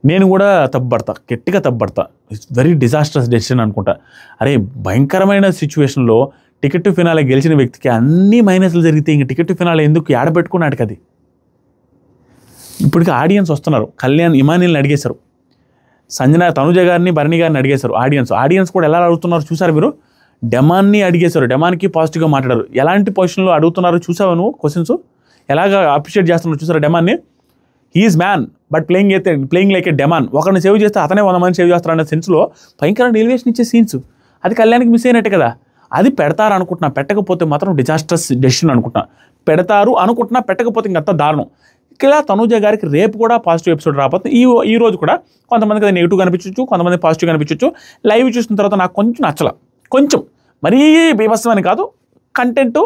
నేను కూడా తప్పుపడతా, గట్టిగా తప్పుపడతా. ఇట్స్ వెరీ డిజాస్టర్స్ డెసిషన్ అనుకుంటా. అరే భయంకరమైన సిచ్యువేషన్లో టికెట్ టు ఫినాలే గెలిచిన వ్యక్తికి అన్ని మైనస్లు జరిగితే ఇంక టికెట్ టు ఫినాలే ఎందుకు ఏడబెట్టుకున్నాడు కదా. ఇప్పటికీ ఆడియన్స్ వస్తున్నారు. కళ్యాణ్ ఇమానియల్ని అడిగేశారు, సంజన తనుజ గారిని భరణి గారిని అడిగేశారు. ఆడియన్స్ కూడా ఎలా అడుగుతున్నారు చూసారు మీరు. డెమాన్ని అడిగేశారు, డెమాన్కి పాజిటివ్గా మాట్లాడారు. ఎలాంటి పొజిషన్లో అడుగుతున్నారు చూసావు నువ్వు క్వశ్చన్స్, ఎలాగా అప్రిషియేట్ చేస్తున్నారు చూసారు. డెమాన్ని he is man but playing like a demon. ఒకరిని సేవ్ చేస్తే అతనే 100 మంది సేవ్ చేస్తారన్న సెన్స్లో భయంకరమైన ఎలివేషన్ ఇచ్చే సీన్స్. అది కళ్యాణ్కి మిస్ అయినట్టే కదా. అది పెడతారు అనుకుంటున్నా, పెట్టకపోతే మాత్రం డిజాస్టర్స్ డెసిషన్ అనుకుంటున్నా. పెడతారు అనుకుంటున్నా, పెట్టకపోతే ఇంకంత దారుణం. ఇలా తనుజ గారికి రేపు కూడా పాజిటివ్ ఎపిసోడ్ రాబోతుంది. ఈ రోజు కూడా కొంతమందికి అది నెగిటివ్ కనిపించవచ్చు, కొంతమంది పాజిటివ్ కనిపించవచ్చు. లైవ్ చూసిన తర్వాత నాకు కొంచెం నచ్చల, కొంచెం మరీ బీభత్సం అని కాదు, కంటెంట్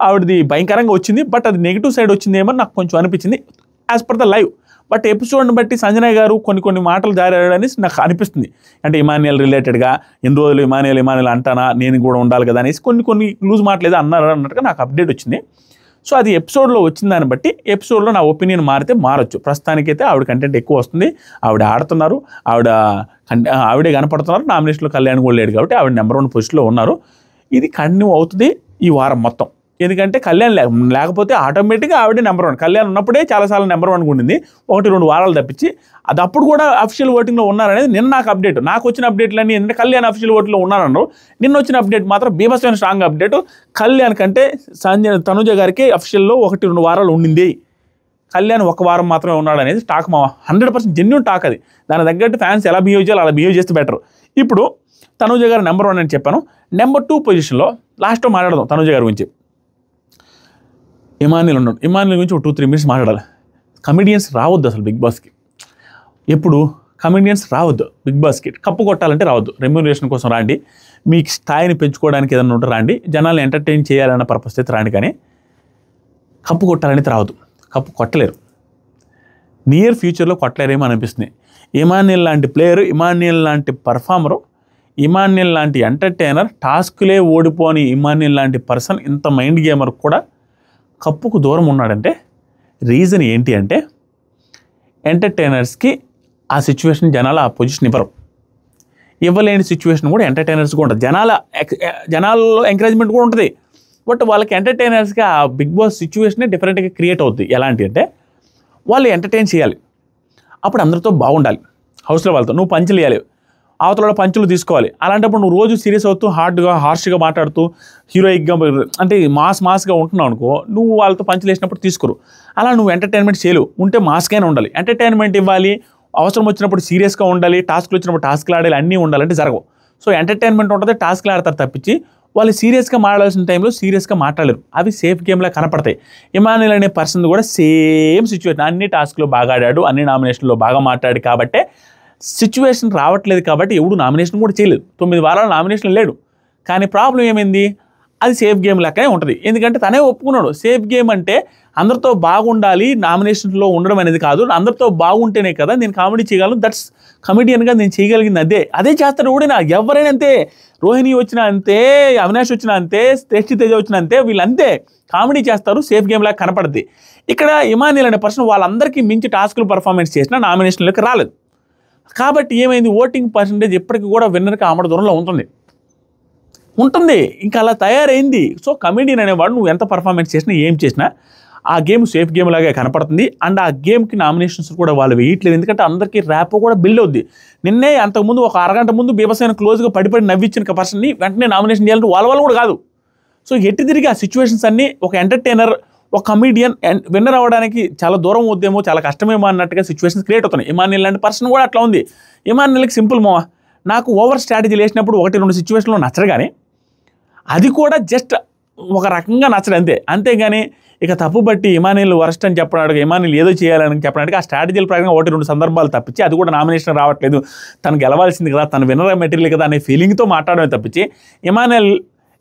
ఆవిడది భయంకరంగా వచ్చింది. బట్ అది నెగిటివ్ సైడ్ వచ్చిందేమో నాకు కొంచెం అనిపించింది as per the live. But ఎపిసోడ్ని బట్టి సంజయ్ గారు కొన్ని మాటలు జారాడని నాకు అనిపిస్తుంది. అంటే ఇమాన్యుయల్ రిలేటెడ్గా ఎన్ని రోజులు ఇమాన్యుయల్ అంటానా, నేను కూడా ఉండాలి కదా అనేసి కొన్ని లూజ్ మాటలు ఏదో అన్నారు అన్నట్టుగా నాకు అప్డేట్ వచ్చింది. సో అది ఎపిసోడ్లో వచ్చిన దాన్ని బట్టి ఎపిసోడ్లో నా ఒపీనియన్ మారితే మారచ్చు. ప్రస్తుతానికైతే ఆవిడ కంటెంట్ ఎక్కువ వస్తుంది, ఆవిడ ఆడుతున్నారు, ఆవిడే కనపడుతున్నారు. నామినేషన్లో కళ్యాణ్ కూడా లేడు కాబట్టి ఆవిడ నెంబర్ 1 పొజిషన్లో ఉన్నారు. ఇది కంటిన్యూ అవుతుంది ఈ వారం మొత్తం. ఎందుకంటే కళ్యాణ్ లేకపోతే ఆటోమేటిక్గా ఆవిడే నెంబర్ 1. కళ్యాణ్ ఉన్నప్పుడే చాలాసార్లు నెంబర్ 1 ఉండింది, 1-2 వారాలు తప్పించి. అది అప్పుడు కూడా అఫీషియల్ ఓటింగ్లో ఉన్నారనేది నిన్న నాకు వచ్చిన అప్డేట్లన్నీ ఏంటంటే కళ్యాణ్ అఫీషియల్ ఓటింగ్లో ఉన్నారన్నారు. నిన్న వచ్చిన అప్డేట్ మాత్రం బీభత్సమైన స్ట్రాంగ్ అప్డేట్. కళ్యాణ్ కంటే తనుజ గారికి అఫీషియల్లో 1-2 వారాలు ఉండింది, కళ్యాణ్ 1 వారం మాత్రమే ఉన్నాడు అనేది టాక్. 100% జెన్యూన్ టాక్ అది. దాని తగ్గట్టు ఫ్యాన్స్ ఎలా బిహేవ్ చేయాలి అలా బిహేవ్ చేస్తే బెటర్. ఇప్పుడు తనుజ గారు నెంబర్ 1 అని చెప్పాను. నెంబర్ 2 పొజిషన్లో లాస్ట్లో మాట్లాడదాం తనుజ గారి గురించి. ఇమాన్యుయల్ ఉన్నాడు. ఇమాన్యుయల్ గురించి ఒక 2-3 మినిట్స్ మాట్లాడాలి. కమెడియన్స్ రావద్దు అసలు బిగ్ బాస్కి. ఎప్పుడు కమెడియన్స్ రావద్దు బిగ్ బాస్కి. కప్పు కొట్టాలంటే రావద్దు, రెమ్యూనరేషన్ కోసం రాండి, మీ స్థాయిని పెంచుకోవడానికి ఏదైనా ఉంటే రాండి, జనాలను ఎంటర్టైన్ చేయాలన్న పర్పస్ అయితే రాండి. కానీ కప్పు కొట్టాలనేది రావద్దు. కప్పు కొట్టలేరు, నియర్ ఫ్యూచర్లో కొట్టలేరేమో అనిపిస్తుంది. ఇమాన్యుయల్ లాంటి ప్లేయరు, ఇమాన్యుయల్ లాంటి పర్ఫార్మరు, ఇమాన్యుయల్ లాంటి ఎంటర్టైనర్, టాస్క్లే ఓడిపోని ఇమాన్యుయల్ లాంటి పర్సన్, ఇంత మైండ్ గేమర్ కూడా కప్పుకు దూరం ఉన్నాడంటే రీజన్ ఏంటి అంటే ఎంటర్టైనర్స్కి ఆ సిచ్యువేషన్ జనాలు ఆ పొజిషన్ ఇవ్వలేని సిచ్యువేషన్ కూడా ఎంటర్టైనర్స్ కూడా ఉంటుంది. జనాల్లో ఎంకరేజ్మెంట్ కూడా ఉంటుంది. బట్ వాళ్ళకి ఎంటర్టైనర్స్కి ఆ బిగ్ బాస్ సిచ్యువేషనే డిఫరెంట్గా క్రియేట్ అవుతుంది. ఎలాంటి అంటే వాళ్ళు ఎంటర్టైన్ చేయాలి, అప్పుడు అందరితో బాగుండాలి. హౌస్లో వాళ్ళతో నువ్వు పంచులు వేయాలి, అవతల పంచులు తీసుకోవాలి. అలాంటప్పుడు నువ్వు రోజు సీరియస్ అవుతూ హార్ష్గా మాట్లాడుతూ హీరోయిక్గా అంటే మాస్గా ఉంటున్నావు అనుకో, నువ్వు వాళ్ళతో పంచులు వేసినప్పుడు తీసుకోరు. అలా నువ్వు ఎంటర్టైన్మెంట్ చేయలేవు. ఉంటే మాస్గానే ఉండాలి, ఎంటర్టైన్మెంట్ ఇవ్వాలి, అవసరం వచ్చినప్పుడు సీరియస్గా ఉండాలి, టాస్క్లు వచ్చినప్పుడు టాస్క్లు ఆడాలి, అన్నీ ఉండాలంటే జరగవు. సో ఎంటర్టైన్మెంట్ ఉంటుంది, టాస్క్లు ఆడతారు తప్పించి వాళ్ళు సీరియస్గా మాట్లాడాల్సిన టైంలో సీరియస్గా మాట్లాడలేరు. అవి సేఫ్ గేమ్లా కనపడతాయి. ఇమాన్యుయల్ అనే పర్సన్ కూడా సేమ్ సిచ్యువేషన్, అన్ని టాస్క్లో బాగా ఆడాడు, అన్ని నామినేషన్లో బాగా మాట్లాడు కాబట్టే సిచ్యువేషన్ రావట్లేదు. కాబట్టి ఎవడు నామినేషన్ కూడా చేయలేదు, 9 వారాలు నామినేషన్ లేడు. కానీ ప్రాబ్లం ఏమైంది, అది సేఫ్ గేమ్ లెక్కనే ఉంటుంది. ఎందుకంటే తనే ఒప్పుకున్నాడు, సేఫ్ గేమ్ అంటే అందరితో బాగుండాలి, నామినేషన్లో ఉండడం అనేది కాదు, అందరితో బాగుంటేనే కదా నేను కామెడీ చేయగలను, దట్స్ కమెడియన్గా నేను చేయగలిగింది. అదే చేస్తాడు ఎవడైనా, ఎవరైనా అంతే. రోహిణి వచ్చినా అంతే, అవినాష్ వచ్చినా అంతే, శ్రేష్ఠి తేజ వచ్చినా అంతే, వీళ్ళంతే కామెడీ చేస్తారు, సేఫ్ గేమ్ లాగా కనపడుద్ది. ఇక్కడ ఇమాన్యుయల్ అనే పర్సన్ వాళ్ళందరికీ మించి టాస్కులు పర్ఫార్మెన్స్ చేసినా నామినేషన్లోకి రాలేదు. కాబట్టి ఏమైంది, ఓటింగ్ పర్సంటేజ్ ఇప్పటికీ కూడా విన్నర్కి ఆమడ దూరంలో ఉంటుంది. ఇంకా అలా తయారైంది. సో కమెడియన్ అనేవాడు నువ్వు ఎంత పర్ఫార్మెన్స్ చేసినా ఏం చేసినా ఆ గేమ్ సేఫ్ గేమ్ లాగే కనపడుతుంది. అండ్ ఆ గేమ్కి నామినేషన్స్ కూడా వాళ్ళు వేయట్లేదు, ఎందుకంటే అందరికీ ర్యాప్ కూడా బిల్డ్ అవుద్ది. నిన్నే అంతకుముందు ఒక అరగంట ముందు బీభత్సమైన క్లోజ్గా పడిపడి నవ్వించిన పర్సన్ని వెంటనే నామినేషన్ చేయాలంటే వాళ్ళ కూడా కాదు. సో ఎట్టి తిరిగి ఆ సిచ్యువేషన్స్ అన్నీ ఒక ఎంటర్టైనర్, ఒక కమెడియన్ విన్నర్ అవ్వడానికి చాలా దూరం వద్దేమో, చాలా కష్టమేమో అన్నట్టుగా సిచ్యువేషన్స్ క్రియేట్ అవుతున్నాయి. ఇమాన్యుయల్ లాంటి పర్సన్ కూడా అట్లా ఉంది. ఇమాన్యుయల్కి సింపుల్ మోవా, నాకు ఓవర్ స్ట్రాటజీ వేసినప్పుడు 1-2 సిచ్యువేషన్లో నచ్చడు, కానీ అది కూడా జస్ట్ ఒక రకంగా నచ్చడు అంతే. అంతేగాని ఇక తప్పు బట్టి ఇమాన్యుయల్ వరస్ట్ అని చెప్పడానికి, ఇమాన్యుయల్ ఏదో చేయాలని చెప్పడానికి ఆ స్ట్రాటజీల ప్రకారం 1-2 సందర్భాలు తప్పించి, అది కూడా నామినేషన్ రావట్లేదు, తను గెలవాల్సింది కదా, తను విన్నర్ మెటీరియల్ కదా అనే ఫీలింగ్తో మాట్లాడమే తప్పించి Emmanuel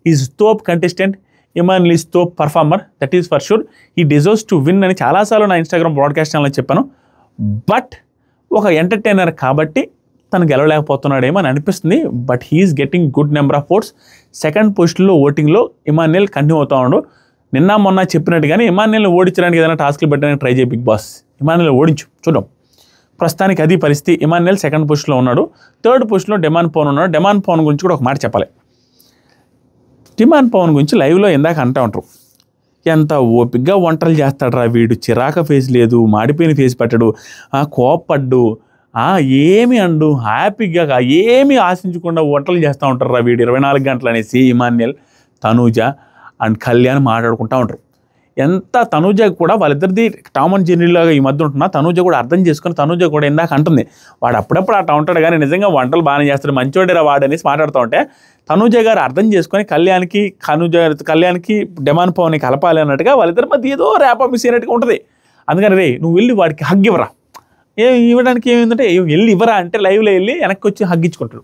is top contestant, Emmanuel is top performer, that is for sure. ఈ డిజర్వ్స్ టు విన్ అని చాలాసార్లు నా ఇన్స్టాగ్రామ్ బ్రాడ్కాస్ట్ ఛానల్లో చెప్పాను. బట్ ఒక ఎంటర్టైనర్ కాబట్టి తను గెలవలేకపోతున్నాడేమో అని అనిపిస్తుంది. But he's getting good number of votes. Second పొజిషన్లో ఓటింగ్లో ఇమాన్యుయల్ కంటిన్యూ అవుతా ఉన్నాడు. నిన్న మొన్న చెప్పినట్టుగానే ఇమాన్యుయల్ని ఓడించడానికి ఏదైనా టాస్క్లు పెట్టడానికి ట్రై చేయి బిగ్ బాస్. ఇమాన్యుయల్ ఓడించు చూద్దాం. ప్రస్తుతానికి అది పరిస్థితి. ఇమాన్యుయల్ సెకండ్ పొజిషన్లో ఉన్నాడు. థర్డ్ పొజిషన్లో డిమాండ్ పవన్ ఉన్నాడు. డిమాండ్ పవన్ గురించి కూడా ఒక మాట చెప్పాలి. డిమాండ్ పవన్ గురించి లైవ్లో ఇందాక అంటూ ఉంటారు, ఎంత ఓపిగ్గా వంటలు చేస్తాడు రా వీడు, చిరాక ఫేస్ లేదు, మాడిపోయిన ఫేస్ పెట్టడు, కోప్పడ్డు, ఏమి అండు, హ్యాపీగా ఏమి ఆశించకుండా వంటలు చేస్తూ ఉంటారు రా వీడు 24 గంటలు అనేసి ఇమాన్యుయల్, తనూజ అండ్ కళ్యాణ్ మాట్లాడుకుంటూ ఉంటారు. ఎంత తనూజ కూడా వాళ్ళిద్దరిది టామ్ అండ్ జెర్రీలాగా ఈ మధ్య ఉంటున్నా తనూజ కూడా అర్థం చేసుకుని తనూజ కూడా ఇందాక అంటుంది వాడు అప్పుడప్పుడు అట్లా ఉంటాడు కానీ నిజంగా వంటలు బాగానే చేస్తాడు, మంచోడేరా వాడు అనేసి మాట్లాడుతూ ఉంటే తనూజ గారు అర్థం చేసుకొని కళ్యాణ్కి డిమాండ్ పవన్ని కలపాలి అన్నట్టుగా వాళ్ళిద్దరి మధ్య ఏదో ర్యాప్ మిస్ అయినట్టుగా ఉంటుంది. అందుకని రే నువ్వు వెళ్ళి వాడికి హగ్ ఇవ్వరా, ఇవ్వడానికి ఏమైందంటే వెళ్ళి ఇవ్వరా అంటే లైవ్లో వెళ్ళి వెనక్కి వచ్చి హగ్గించుకుంటాడు.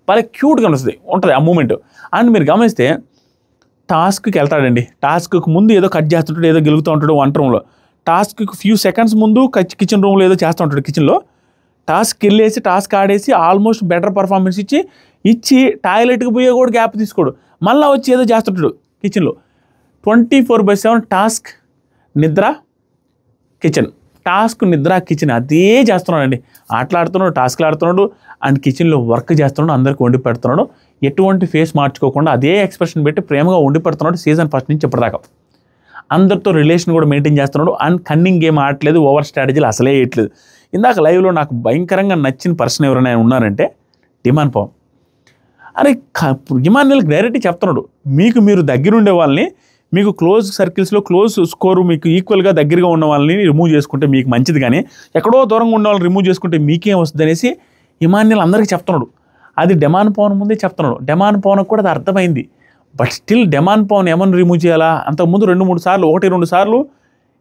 బాగా క్యూట్గా ఉంటుంది ఆ మూమెంట్. అండ్ మీరు గమనిస్తే టాస్క్కి వెళ్తాడండి. టాస్క్కి ముందు ఏదో కట్ చేస్తుంటాడు, ఏదో గెలుగుతూ ఉంటాడు వంట రూమ్లో. టాస్క్కి ఫ్యూ సెకండ్స్ ముందు కిచెన్ రూమ్లో ఏదో చేస్తూ ఉంటాడు. కిచెన్లో టాస్క్ వెళ్ళేసి టాస్క్ ఆడేసి ఆల్మోస్ట్ బెటర్ పర్ఫార్మెన్స్ ఇచ్చి టాయిలెట్కి పోయే కూడా గ్యాప్ తీసుకోడు, మళ్ళీ వచ్చి ఏదో చేస్తుంటాడు కిచెన్లో. 24/7 టాస్క్ నిద్ర కిచెన్, టాస్క్ నిద్ర కిచెన్ అదే చేస్తున్నాడండి. ఆటలాడుతున్నాడు, టాస్క్లు ఆడుతున్నాడు అండ్ కిచెన్లో వర్క్ చేస్తున్నాడు, అందరికి వండి పెడుతున్నాడు. ఎటువంటి ఫేస్ మార్చుకోకుండా అదే ఎక్స్ప్రెషన్ పెట్టి ప్రేమగా వండి పెడుతున్నాడు సీజన్ ఫస్ట్ నుంచి ఇప్పటిదాకా. అందరితో రిలేషన్ కూడా మెయింటైన్ చేస్తున్నాడు అండ్ కన్నింగ్ గేమ్ ఆడట్లేదు, ఓవర్ స్ట్రాటజీలు అసలే వేయట్లేదు. ఇందాక లైవ్లో నాకు భయంకరంగా నచ్చిన పర్సన్ ఎవరైనా ఉన్నారంటే డిమాండ్ పవన్. అరే ఇమాన్యుయల్ డైరెక్ట్గా చెప్తున్నాడు, మీరు దగ్గరుండే వాళ్ళని, మీకు క్లోజ్ సర్కిల్స్లో క్లోజ్ స్కోరు మీకు ఈక్వల్గా దగ్గరగా ఉన్న వాళ్ళని రిమూవ్ చేసుకుంటే మీకు మంచిది, కానీ ఎక్కడో దూరంగా ఉన్న వాళ్ళని రిమూవ్ చేసుకుంటే మీకేం వస్తుంది అనేసి ఇమాన్యుయల్ అందరికీ చెప్తున్నాడు. అది డిమాండ్ పవన్ ముందే చెప్తున్నాడు. డిమాండ్ పవన్కి కూడా అది అర్థమైంది. బట్ స్టిల్ డిమాండ్ పవన్ ఏమన్నా రిమూవ్ చేయాలా? అంతకుముందు 2-3 సార్లు 1-2 సార్లు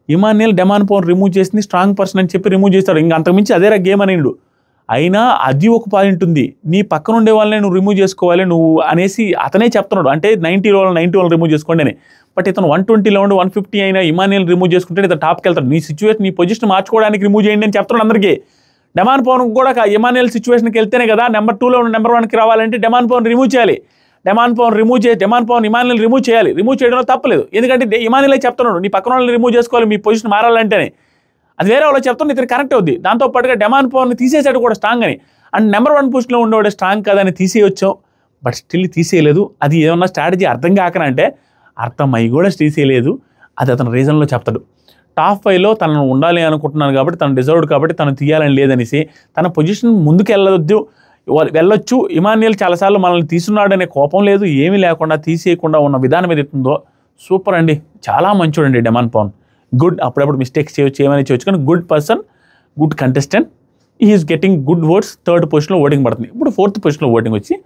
ఇమాన్యుయల్ డిమాండ్ పవన్ రిమూవ్ చేసింది స్ట్రాంగ్ పర్సన్ అని చెప్పి రిమూవ్ చేస్తాడు. ఇంకా అంతకుమించి అదేరా గేమ్ అనేడు. అయినా అది ఒక పాయింట్ ఉంది, నీ పక్కన ఉండే వాళ్ళని నువ్వు రిమూవ్ చేసుకోవాలి నువ్వు అనేసి అతనే చెప్తున్నాడు. అంటే 90 వాళ్ళని రిమూవ్ చేసుకోండి అని. బట్ ఇతను 120లో ఉండి 150 అయినా ఇమాన్యుయల్ రిమూవ్ చేసుకుంటే ఇతను టాప్కి వెళ్తాడు. నీ సిచ్యువేషన్ నీ పొజిషన్ మార్చుకోవడానికి రిమూవ్ చేయండి అని చెప్తున్నాడు అందరికీ. డిమాండ్ పవన్ కూడా ఇమాన్యుయల్ సిచ్యువేషన్కి వెళ్తేనే కదా నెంబర్ 2లో నెంబర్ 1కి రావాలంటే డిమాండ్ పవన్ రిమూవ్ చేయాలి. డిమాండ్ పవన్ ఇమాన్యుయల్ రిమూవ్ చేయాలి. రిమూవ్ చేయడంలో తప్పలేదు, ఎందుకంటే ఇమాన్యుయల్ చెప్తున్నాడు నీ పక్కన వాళ్ళని రిమూవ్ చేసుకోవాలి మీ పొజిషన్ మారాలంటేనే. అది వేరే వాళ్ళు చెప్తున్నా ఇతను కరెక్ట్ అవుద్ది. దాంతోపాటుగా డిమాండ్ పవర్ని తీసేసాడు కూడా స్ట్రాంగ్ అని. అండ్ నెంబర్ 1 పొజిషన్లో ఉండేవాడు స్ట్రాంగ్ కదని తీసేయొచ్చాం, బట్ స్టిల్ తీసేయలేదు. అది ఏమన్నా స్ట్రాటజీ అర్థం కాకనంటే అర్థమై కూడా తీసేయలేదు. అది అతను రీజన్లో చెప్తాడు. టాప్ 5లో తనను ఉండాలి అనుకుంటున్నాను కాబట్టి తను డిజర్వ్డ్ కాబట్టి తను తీయాలని లేదనేసి తన పొజిషన్ ముందుకు వెళ్ళొచ్చు. ఇమాన్యుయల్ చాలాసార్లు మనల్ని తీసున్నాడనే కోపం లేదు, ఏమీ లేకుండా తీసేయకుండా ఉన్న విధానం ఏదైతుందో సూపర్ అండి. చాలా మంచోడండి డిమాండ్ పవన్. గుడ్, అప్పుడప్పుడు మిస్టేక్స్ చేయొచ్చు కానీ good person, good contestant. Is getting good votes. Third పొజిషన్లో ఓటింగ్ పడుతుంది. ఇప్పుడు ఫోర్త్ పొజిషన్లో ఓటింగ్ వచ్చి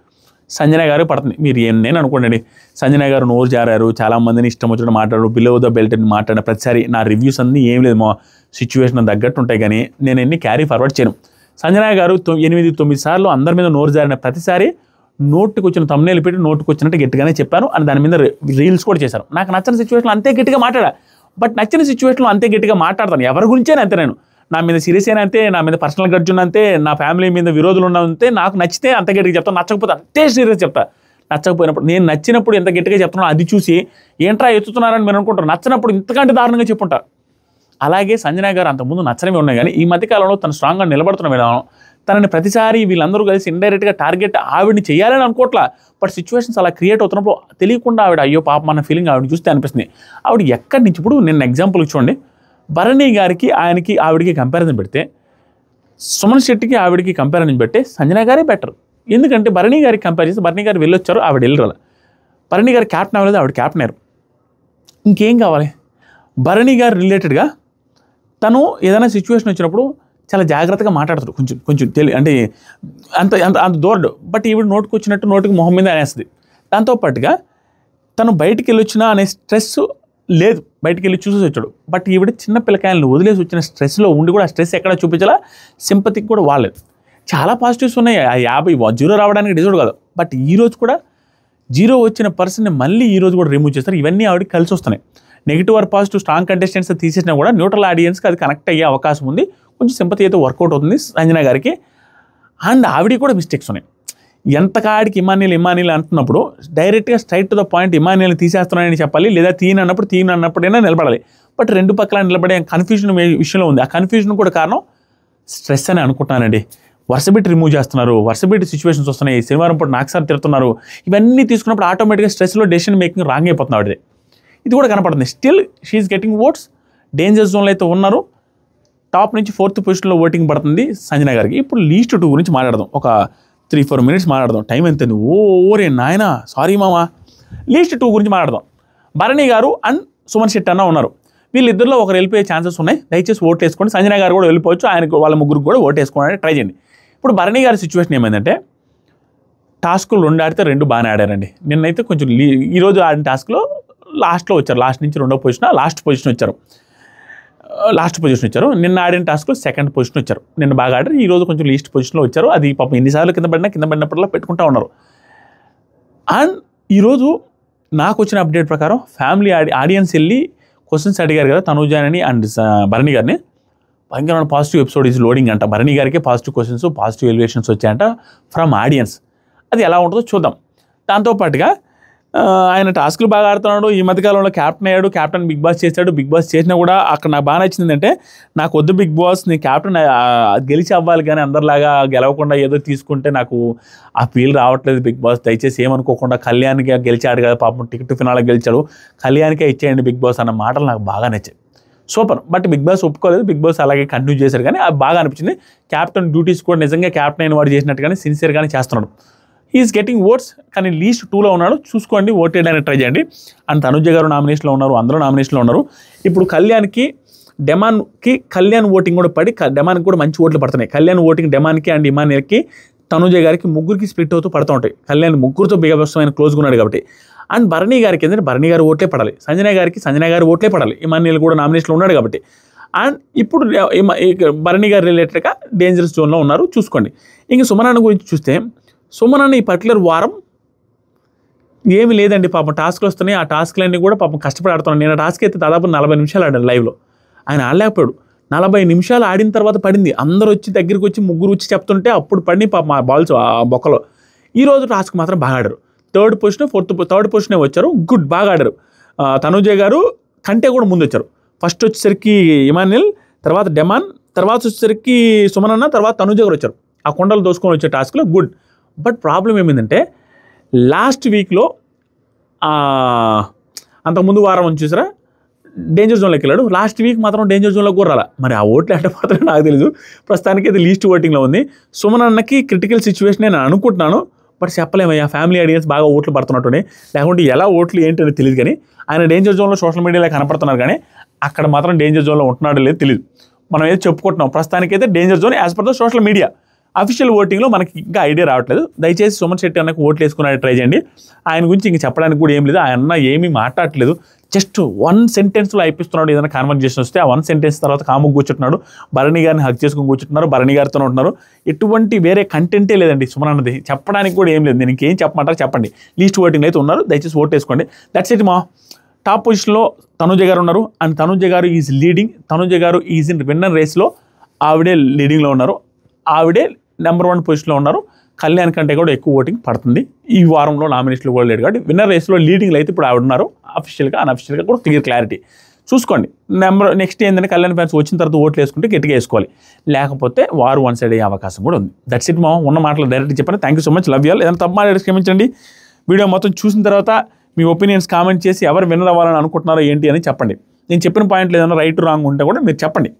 సంజన గారు పడుతుంది. మీరు నేను అనుకోండి, సంజన గారు నోరు జారారు, చాలామందిని ఇష్టం వచ్చినట్టు మాట్లాడారు, బిలో ద బెల్ట్ అని మాట్లాడిన ప్రతిసారి నా రివ్యూస్ అన్నీ ఏం లేదు, మా సిచ్యువేషన్ తగ్గట్టు ఉంటాయి కానీ నేను ఎన్ని క్యారీ ఫార్వర్డ్ చేయను. సంజన గారు 8-9 సార్లు అందరి మీద నోరు జారిన ప్రతిసారి నోటుకు వచ్చిన తమ్నేలు పెట్టి నోటుకు వచ్చినట్టు గట్టిగానే చెప్పాను అని దాని మీద రీల్స్ కూడా చేశాను. నాకు నచ్చిన సిచ్యువేషన్లో అంతే గట్టిగా మాట్లాడా, బట్ నచ్చిన సిచ్యువేషన్లో అంతే గట్టిగా మాట్లాడతాను. ఎవరి గురించే అంతే, నేను నా మీద సీరియస్ అయినా అంతే, నా మీద పర్సనల్ గడ్జ్ ఉన్నంతే, నా ఫ్యామిలీ మీద విరోధులు ఉన్నంతే, నాకు నచ్చితే అంత గట్టిగా చెప్తాను, నచ్చకపోతే అంతే సీరియస్ చెప్తా. నచ్చకపోయినప్పుడు నేను నచ్చినప్పుడు ఎంత గట్టిగా చెప్తున్నాను అది చూసి ఏంట్రా ఎత్తుతున్నారని మీరు అనుకుంటారు, నచ్చినప్పుడు ఇంతకంటే దారుణంగా చెప్పుంటా. అలాగే సంజన గారు అంతకుముందు నచ్చనివి ఉన్నాయి కానీ ఈ మధ్యకాలంలో తను స్ట్రాంగ్గా నిలబడుతున్న విధానం, తనని ప్రతిసారి వీళ్ళందరూ కలిసి ఇండైరెక్ట్గా టార్గెట్ ఆవిడని చేయాలని అనుకోవట్లా, బట్ సిచ్యువేషన్స్ అలా క్రియేట్ అవుతున్నప్పుడు తెలియకుండా ఆవిడ అయ్యో పాపం అన్న ఫీలింగ్ ఆవిడని చూస్తే అనిపిస్తుంది. ఆవిడ ఎక్కడి నుంచి, ఇప్పుడు నేను ఎగ్జాంపుల్ చూడండి, భరణి గారికి ఆవిడకి కంపారిజన్ పెడితే, సుమన్ శెట్టికి ఆవిడకి కంపారిజన్ పెడితే సంజన గారే బెటర్. ఎందుకంటే భరణి గారికి కంపేర్ చేస్తే భరణి గారు వెళ్ళొచ్చారు, ఆవిడ వెళ్ళరాల. భరణి గారు క్యాప్టెన్ అవ్వలేదు, ఆవిడ క్యాప్టెన్ అయ్యారు. ఇంకేం కావాలి? భరణి గారు రిలేటెడ్గా తను ఏదైనా సిచ్యువేషన్ వచ్చినప్పుడు చాలా జాగ్రత్తగా మాట్లాడతాడు, కొంచెం అంటే అంత దూరడు. బట్ ఈవిడ నోటుకు వచ్చినట్టు నోటికి మొహం మీద అనేస్తుంది. దాంతోపాటుగా తను బయటికి వెళ్ళొచ్చినా అనే స్ట్రెస్ లేదు, బయటికి వెళ్ళి చూసేసి వచ్చాడు. బట్ ఈవిడ చిన్న పిల్లకాయలను వదిలేసి వచ్చిన స్ట్రెస్లో ఉండి కూడా ఆ స్ట్రెస్ ఎక్కడ చూపించాలా, సింపతికి కూడా వాడలేదు. చాలా పాజిటివ్స్ ఉన్నాయి. 0 రావడానికి డిజర్వ్ కాదు. బట్ ఈరోజు కూడా 0 వచ్చిన పర్సన్ని మళ్ళీ ఈరోజు కూడా రిమూవ్ చేస్తారు. ఇవన్నీ ఆవిడకి కలిసి వస్తున్నాయి. Negative or positive strong contestants తీసేసినా కూడా న్యూట్రల్ ఆడియన్స్కి అది కనెక్ట్ అయ్యే అవకాశం ఉంది. కొంచెం సింపతి అయితే వర్కౌట్ అవుతుంది సంజన గారికి. అండ్ ఆవిడ కూడా మిస్టేక్స్ ఉన్నాయి. ఎంత కాడికి ఇమానియల్ అంటున్నప్పుడు డైరెక్ట్గా స్ట్రైట్ టు ద పాయింట్ ఇమానియల్ని తీసేస్తున్నానని చెప్పాలి, లేదా తీయనన్నప్పుడైనా నిలబడాలి. బట్ రెండు పక్కల నిలబడే కన్ఫ్యూజన్ విషయంలో ఉంది. ఆ కన్ఫ్యూజన్ కూడా కారణం స్ట్రెస్ అని అనుకుంటున్నానండి. వరుసబెట్టి రిమూవ్ చేస్తున్నారు, వరుసబెట్టి సిచ్యువేషన్స్ వస్తున్నాయి, శనివారం పూట నాకు సార్ తిడుతున్నారు. ఇవన్నీ తీసుకున్నప్పుడు ఆటోమేటిక్గా స్ట్రెస్లో డెసిషన్ మేకింగ్ రాంగ్ అయిపోతుంది ఆవిడది. ఇది కూడా కనపడుతుంది. Still she's getting votes. Danger జోన్లో అయితే ఉన్నారు. టాప్ నుంచి 4th పొజిషన్లో ఓటింగ్ పడుతుంది సంజన గారికి. ఇప్పుడు లీస్ట్ 2 గురించి మాట్లాడదాం. ఒక 3-4 minutes మాట్లాడదాం. టైం ఎంత? ఓరే నాయన, సారీ మామా. లీస్ట్ 2 గురించి మాట్లాడదాం. భరణి గారు అండ్ సుమన్ శెట్టి అన్న ఉన్నారు. వీళ్ళిద్దరిలో ఒకరు వెళ్ళిపోయే ఛాన్సెస్ ఉన్నాయి. దయచేసి ఓట్ వేసుకోండి. సంజన గారు కూడా వెళ్ళిపోవచ్చు. ఆయనకు వాళ్ళ ముగ్గురికి కూడా ఓట్ వేసుకోవడానికి ట్రై చేయండి. ఇప్పుడు భరణి గారి సిచ్యువేషన్ ఏమైందంటే, టాస్కులు 2 ఆడితే 2 బాగానే ఆడారండి. నిన్నైతే కొంచెం ఈరోజు ఆడిన టాస్క్లో లాస్ట్లో వచ్చారు. లాస్ట్ నుంచి 2వ పొజిషన్, లాస్ట్ పొజిషన్ వచ్చారు. నిన్న ఆడిన టాస్క్లో 2nd పొజిషన్ వచ్చారు. నిన్న బాగా ఆడారు. ఈరోజు కొంచెం లీస్ట్ పొజిషన్లో వచ్చారు. అది పాపం ఎన్నిసార్లు కింద పడినప్పుడల్లా పెట్టుకుంటూ ఉన్నారు. అండ్ ఈరోజు నాకు వచ్చిన అప్డేట్ ప్రకారం ఫ్యామిలీ ఆడియన్స్ వెళ్ళి క్వశ్చన్స్ అడిగారు కదా తనూజాని అండ్ భరణి గారిని. భయంకరమైన పాజిటివ్ ఎపిసోడ్ ఈజ్ లోడింగ్ అంట. భరణి గారికి పాజిటివ్ క్వశ్చన్స్, పాజిటివ్ ఎలివేషన్స్ వచ్చాయంట ఫ్రమ్ ఆడియన్స్. అది ఎలా ఉంటుందో చూద్దాం. దాంతోపాటుగా ఆయన టాస్క్లు బాగా ఆడుతున్నాడు. ఈ మధ్యకాలంలో క్యాప్టెన్ అయ్యాడు. క్యాప్టెన్ బిగ్ బాస్ చేశాడు. బిగ్ బాస్ చేసినా కూడా అక్కడ నాకు బాగా నచ్చింది అంటే, నాకు వద్దు బిగ్ బాస్, నీ క్యాప్టెన్ గెలిచి అవ్వాలి కానీ అందరిలాగా గెలవకుండా ఏదో తీసుకుంటే నాకు ఆ ఫీల్ రావట్లేదు బిగ్ బాస్. దయచేసి ఏమనుకోకుండా కళ్యాణ్కి గెలిచాడు కదా పాపం, టికెట్ ఫినాల్లో గెలిచాడు, కళ్యాణ్కే ఇచ్చేయండి బిగ్ బాస్ అన్న మాటలు నాకు బాగా నచ్చాయి. సూపర్. బట్ బిగ్ బాస్ ఒప్పుకోలేదు. బిగ్ బాస్ అలాగే కంటిన్యూ చేశారు. కానీ అది బాగా అనిపించింది. క్యాప్టెన్ డ్యూటీస్ కూడా నిజంగా క్యాప్టెన్ అయిన వాడు చేసినట్టుగానే సిన్సియర్గానే చేస్తున్నాడు. Is getting votes. కానీ లీస్ట్ 2లో ఉన్నాడు. చూసుకోండి, ఓట్ వేయడానికి ట్రై చేయండి. అండ్ తనుజ గారు నామినేషన్లో ఉన్నారు. అందరూ నామినేషన్లో ఉన్నారు. ఇప్పుడు కళ్యాణ్ ఓటింగ్ కూడా పడి డెమాన్కి కూడా మంచి ఓట్లు పడుతున్నాయి. కళ్యాణ్ ఓటింగ్ డెమాన్కి అండ్ ఇమానియల్కి, తనుజ గారికి ముగ్గురికి స్ప్లిట్ అవుతూ పడుతూ ఉంటాయి. కళ్యాణ్ ముగ్గురితో బిగబస్తమైన క్లోజ్గా ఉన్నాడు కాబట్టి. అండ్ భరణి గారికి ఏంటంటే భరణి గారు ఓట్లే పడాలి. సంజన గారు ఓట్లే పడాలి. ఇమానియల్ కూడా నామినేషన్లో ఉన్నాడు కాబట్టి. అండ్ ఇప్పుడు భరణి గారు రిలేటెడ్గా డేంజరస్ జోన్లో ఉన్నారు. చూసుకోండి. ఇంక సుమన్ గురించి చూస్తే, సుమన్ ఈ పర్టికులర్ వారం ఏమి లేదండి. పాపం టాస్క్లు వస్తున్నాయి. ఆ టాస్క్లన్నీ కూడా పాపం కష్టపడి ఆడుతున్నాను. నేను టాస్క్ అయితే దాదాపు 40 నిమిషాలు ఆడాను లైవ్లో. ఆయన ఆడలేకపోయాడు. 40 నిమిషాలు ఆడిన తర్వాత పడింది. అందరూ వచ్చి దగ్గరికి వచ్చి ముగ్గురు వచ్చి చెప్తుంటే అప్పుడు పడి పాపం ఆ బాల్స్ ఆ బొక్కలో. ఈరోజు టాస్క్ మాత్రం బాగా ఆడారు. 3rd పొజిషన్ 4th పొజిషనే వచ్చారు. గుడ్, బాగా ఆడారు. తనుజ గారు కంటే కూడా ముందు వచ్చారు. ఫస్ట్ వచ్చేసరికి ఇమానియల్, తర్వాత డెమాన్, తర్వాత వచ్చేసరికి సుమన్ అన్న, తర్వాత తనుజ గారు వచ్చారు. ఆ కొండలు దోసుకొని వచ్చే టాస్క్లో గుడ్. బట్ ప్రాబ్లం ఏమైందంటే, లాస్ట్ వీక్లో అంతకుముందు వారం అని చూసారా డేంజర్ జోన్లోకి వెళ్ళాడు. లాస్ట్ వీక్ మాత్రం డేంజర్ జోన్లోకి కూడా రాలా. మరి ఆ ఓట్లు అంటే మాత్రం నాకు తెలీదు. ప్రస్తుతానికి అది లీస్ట్ ఓటింగ్లో ఉంది. సుమన్ అన్నకి క్రిటికల్ సిచ్యువేషన్ నేను అనుకుంటున్నాను. బట్ చెప్పలేమయ్యా, ఫ్యామిలీ ఆడియన్స్ బాగా ఓట్లు పడుతున్నట్టునే. లేకుంటే ఎలా ఓట్లు ఏంటి అని తెలియదు. కానీ ఆయన డేంజర్ జోన్లో సోషల్ మీడియాలో కనపడుతున్నారు. కానీ అక్కడ మాత్రం డేంజర్ జోన్లో ఉంటున్నాడో లేదో తెలియదు. మనం ఏదో చెప్పుకుంటున్నాం. ప్రస్తుతానికైతే danger zone as per the social media. Official ఓటింగ్లో మనకి ఇంకా ఐడియా రావట్లేదు. దయచేసి సుమన్ శెట్టి అన్నకు ఓట్లు వేసుకునే ట్రై చేయండి. ఆయన గురించి ఇంక చెప్పడానికి కూడా ఏం లేదు. ఆయన ఏమీ మాట్లాడట్లేదు. జస్ట్ 1 సెంటెన్స్లో అయిపిస్తున్నాడు. ఏదైనా కాన్వర్జేషన్ వస్తే ఆ 1 సెంటెన్స్ తర్వాత కాముకు కూర్చుంటున్నాడు. భరణి గారిని హక్ చేసుకుని కూర్చుంటున్నారు. భరణి గారితో ఉంటున్నారు. ఎటువంటి వేరే కంటెంటే లేదండి సుమన్ అన్నది. చెప్పడానికి కూడా ఏం లేదు. నేను ఇంకేం చెప్పమంటారు చెప్పండి. లీస్ట్ ఓటింగ్ అయితే ఉన్నారు. దయచేసి ఓట్ వేసుకోండి. దట్స్ ఇట్ మా. టాప్ పొజిషన్లో తనుజ గారు ఉన్నారు. And Tanuja garu is leading. Tanuja garu is in winner రేస్లో. ఆవిడే లీడింగ్లో ఉన్నారు. ఆవిడే నెంబర్ 1 పొజిషన్లో ఉన్నారు. కళ్యాణ్ కంటే కూడా ఎక్కువ ఓటింగ్ పడుతుంది. ఈ వారంలో నామినేషన్లు కూడా లేడు కాబట్టి విన్నర్ రేస్లో లీడింగ్లో అయితే ఇప్పుడు ఆవిడ ఉన్నారు. అఫీషియల్గా అన్అఫీషియల్గా కూడా క్లారిటీ. చూసుకోండి. నెక్స్ట్ ఏంటంటే కళ్యాణ్ ఫ్యాన్స్ వచ్చిన తర్వాత ఓట్లు వేసుకుంటే గట్టిగా వేసుకోవాలి. లేకపోతే వారు 1 సైడ్ అయ్యే అవకాశం కూడా ఉంది. దట్స్ ఇట్ మా. ఉన్న మాటలు డైరెక్ట్గా చెప్పండి. Thank you so much. Love you all. ఏదైనా తప్పు మాట్లాడి క్షమించండి. వీడియో మొత్తం చూసిన తర్వాత మీ ఒపీనియన్స్ కామెంట్ చేసి ఎవరు విన్నర్ అవ్వాలని అనుకుంటున్నారో ఏంటి అని చెప్పండి. నేను చెప్పిన పాయింట్లు ఏదైనా రైట్ రాంగ్ ఉంటే కూడా మీరు చెప్పండి.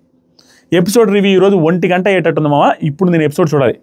ఎపిసోడ్ రివ్యూ ఈరోజు 1 గంట అయ్యేటట్టుంది మామ. ఇప్పుడు నేను ఎపిసోడ్ చూడాలి.